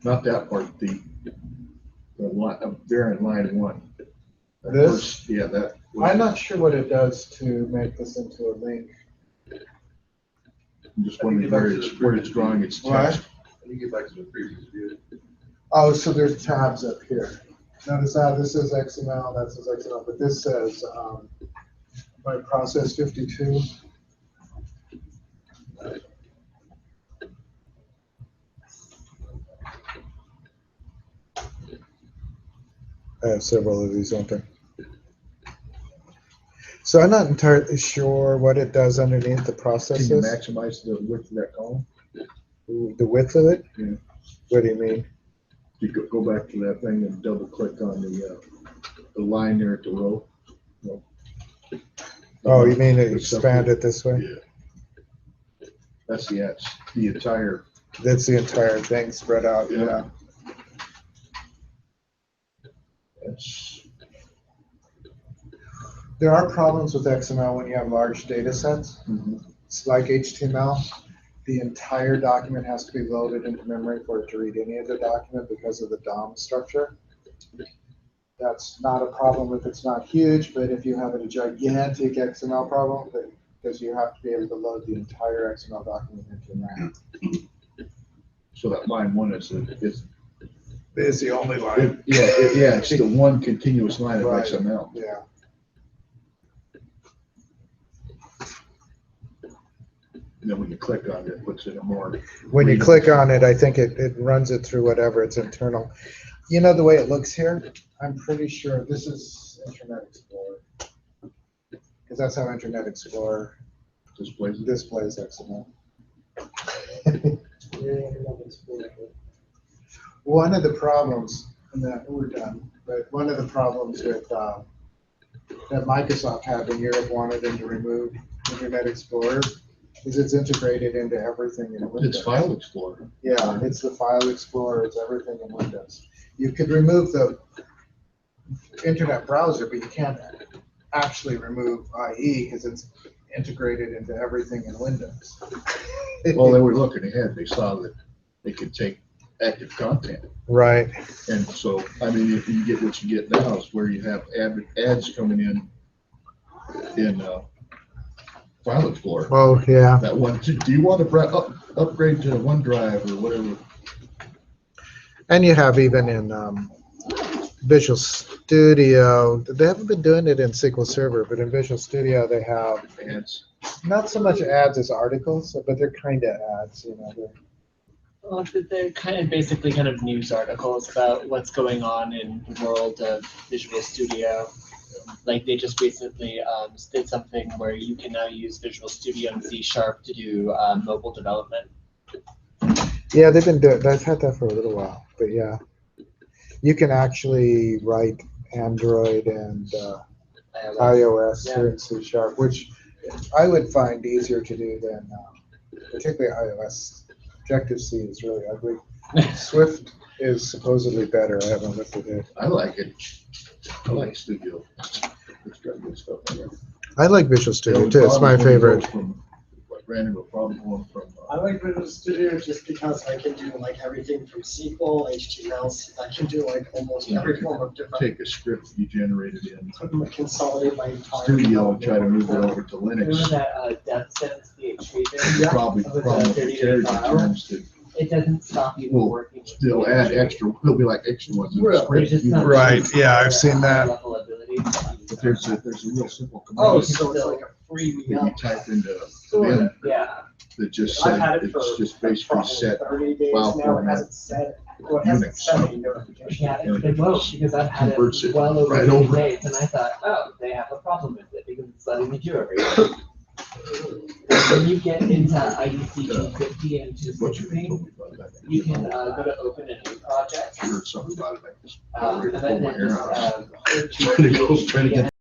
Not that part, the line, there in line 1. This? Yeah, that. I'm not sure what it does to make this into a link. I'm just wondering where it's drawing its text. When you get back to the previous view. Oh, so there's tabs up here. Notice how this says XML, that says XML, but this says my process 52. I have several of these open. So I'm not entirely sure what it does underneath the Can you processes. maximize the width of that column? The width of it? Yeah. What do you mean? You go back to that thing and double click on the line there at the row. No. Oh, you mean The expand it this way? Yeah. That's the entire. That's the entire thing spread out, yeah. That's, There are problems with XML when you have large data sets. It's like HTML. The entire document has to be loaded into memory for it to read any of the document because of the DOM structure. That's not a problem if it's not huge, but if you have a gigantic XML problem, because you have to be able to load the entire XML document into RAM. so that line 1 is It's the only it's the one continuous line of Right. XML. Yeah. And then when you click on it, it puts in a more. When you readable- click on it, I think it runs it through whatever its internal. You know the way it looks here? I'm pretty sure this is Internet Explorer. Because that's how Internet Explorer displays XML. One of the problems, and that we're done, but one of the problems with that Microsoft had when Europe wanted them to remove Internet Explorer is it's integrated into everything in Windows. It's File Explorer. Yeah, it's the File Explorer, it's everything in Windows. You could remove the internet browser, but you can't actually remove IE because it's integrated into everything in Windows. Well, they were looking ahead. They saw that they could take active content. Right. And so, I mean, if you get what you get now is where you have ads coming in File Explorer. Oh, yeah. That one, do you want to upgrade to OneDrive or whatever? And you have even in Visual Studio, they haven't been doing it in SQL Server, but in Visual Studio they have Ads. not so much ads as articles, but they're kind of ads, you know. Well, they're basically news articles about what's going on in the world of Visual Studio. Like they just recently did something where you can now use Visual Studio and C# to do mobile development. Yeah, they've been doing. They've had that for a little while, but yeah, you can actually write Android and iOS here in C#, which I would find easier to do than particularly iOS. Objective-C is really ugly. Swift is supposedly better. I haven't looked at it. I like it. I like Studio. It's got good stuff in there. I like Visual Studio The too. It's my problem when you go favorite. from- Ran into a problem going from. I like Visual Studio just because I can do like everything from SQL, HTML. I can do like almost every form of different. Take a script you generated in Consolidate my entire. Studio and try to move it over to Remember Linux. that death sentence the HTML? Yeah. Probably With the problem with 30-day carriage file. returns that It doesn't stop you from Well, working. with still the add HTML. extra, will be like extra ones in the Really? script. There's just You not know, Right, yeah, I've seen that. high-level ability. But there's a real simple Oh, command so it's like a free that you meal. type into Sort Vim of. Yeah. that just I've said, had it for it's just like basically probably set 30 days file now. It format. hasn't said, well, it hasn't Unix. sent any notification. Yeah, And it won't, because I've had converts it it well over right 30 over. days, and I thought, oh, they have a problem with it, because it's letting me do everything. When you get into IDC 250 and What you 260, told me about that. you can go to open a new project. I heard something about it. I just And then pulled my hair just out. click Trying to go, trying to get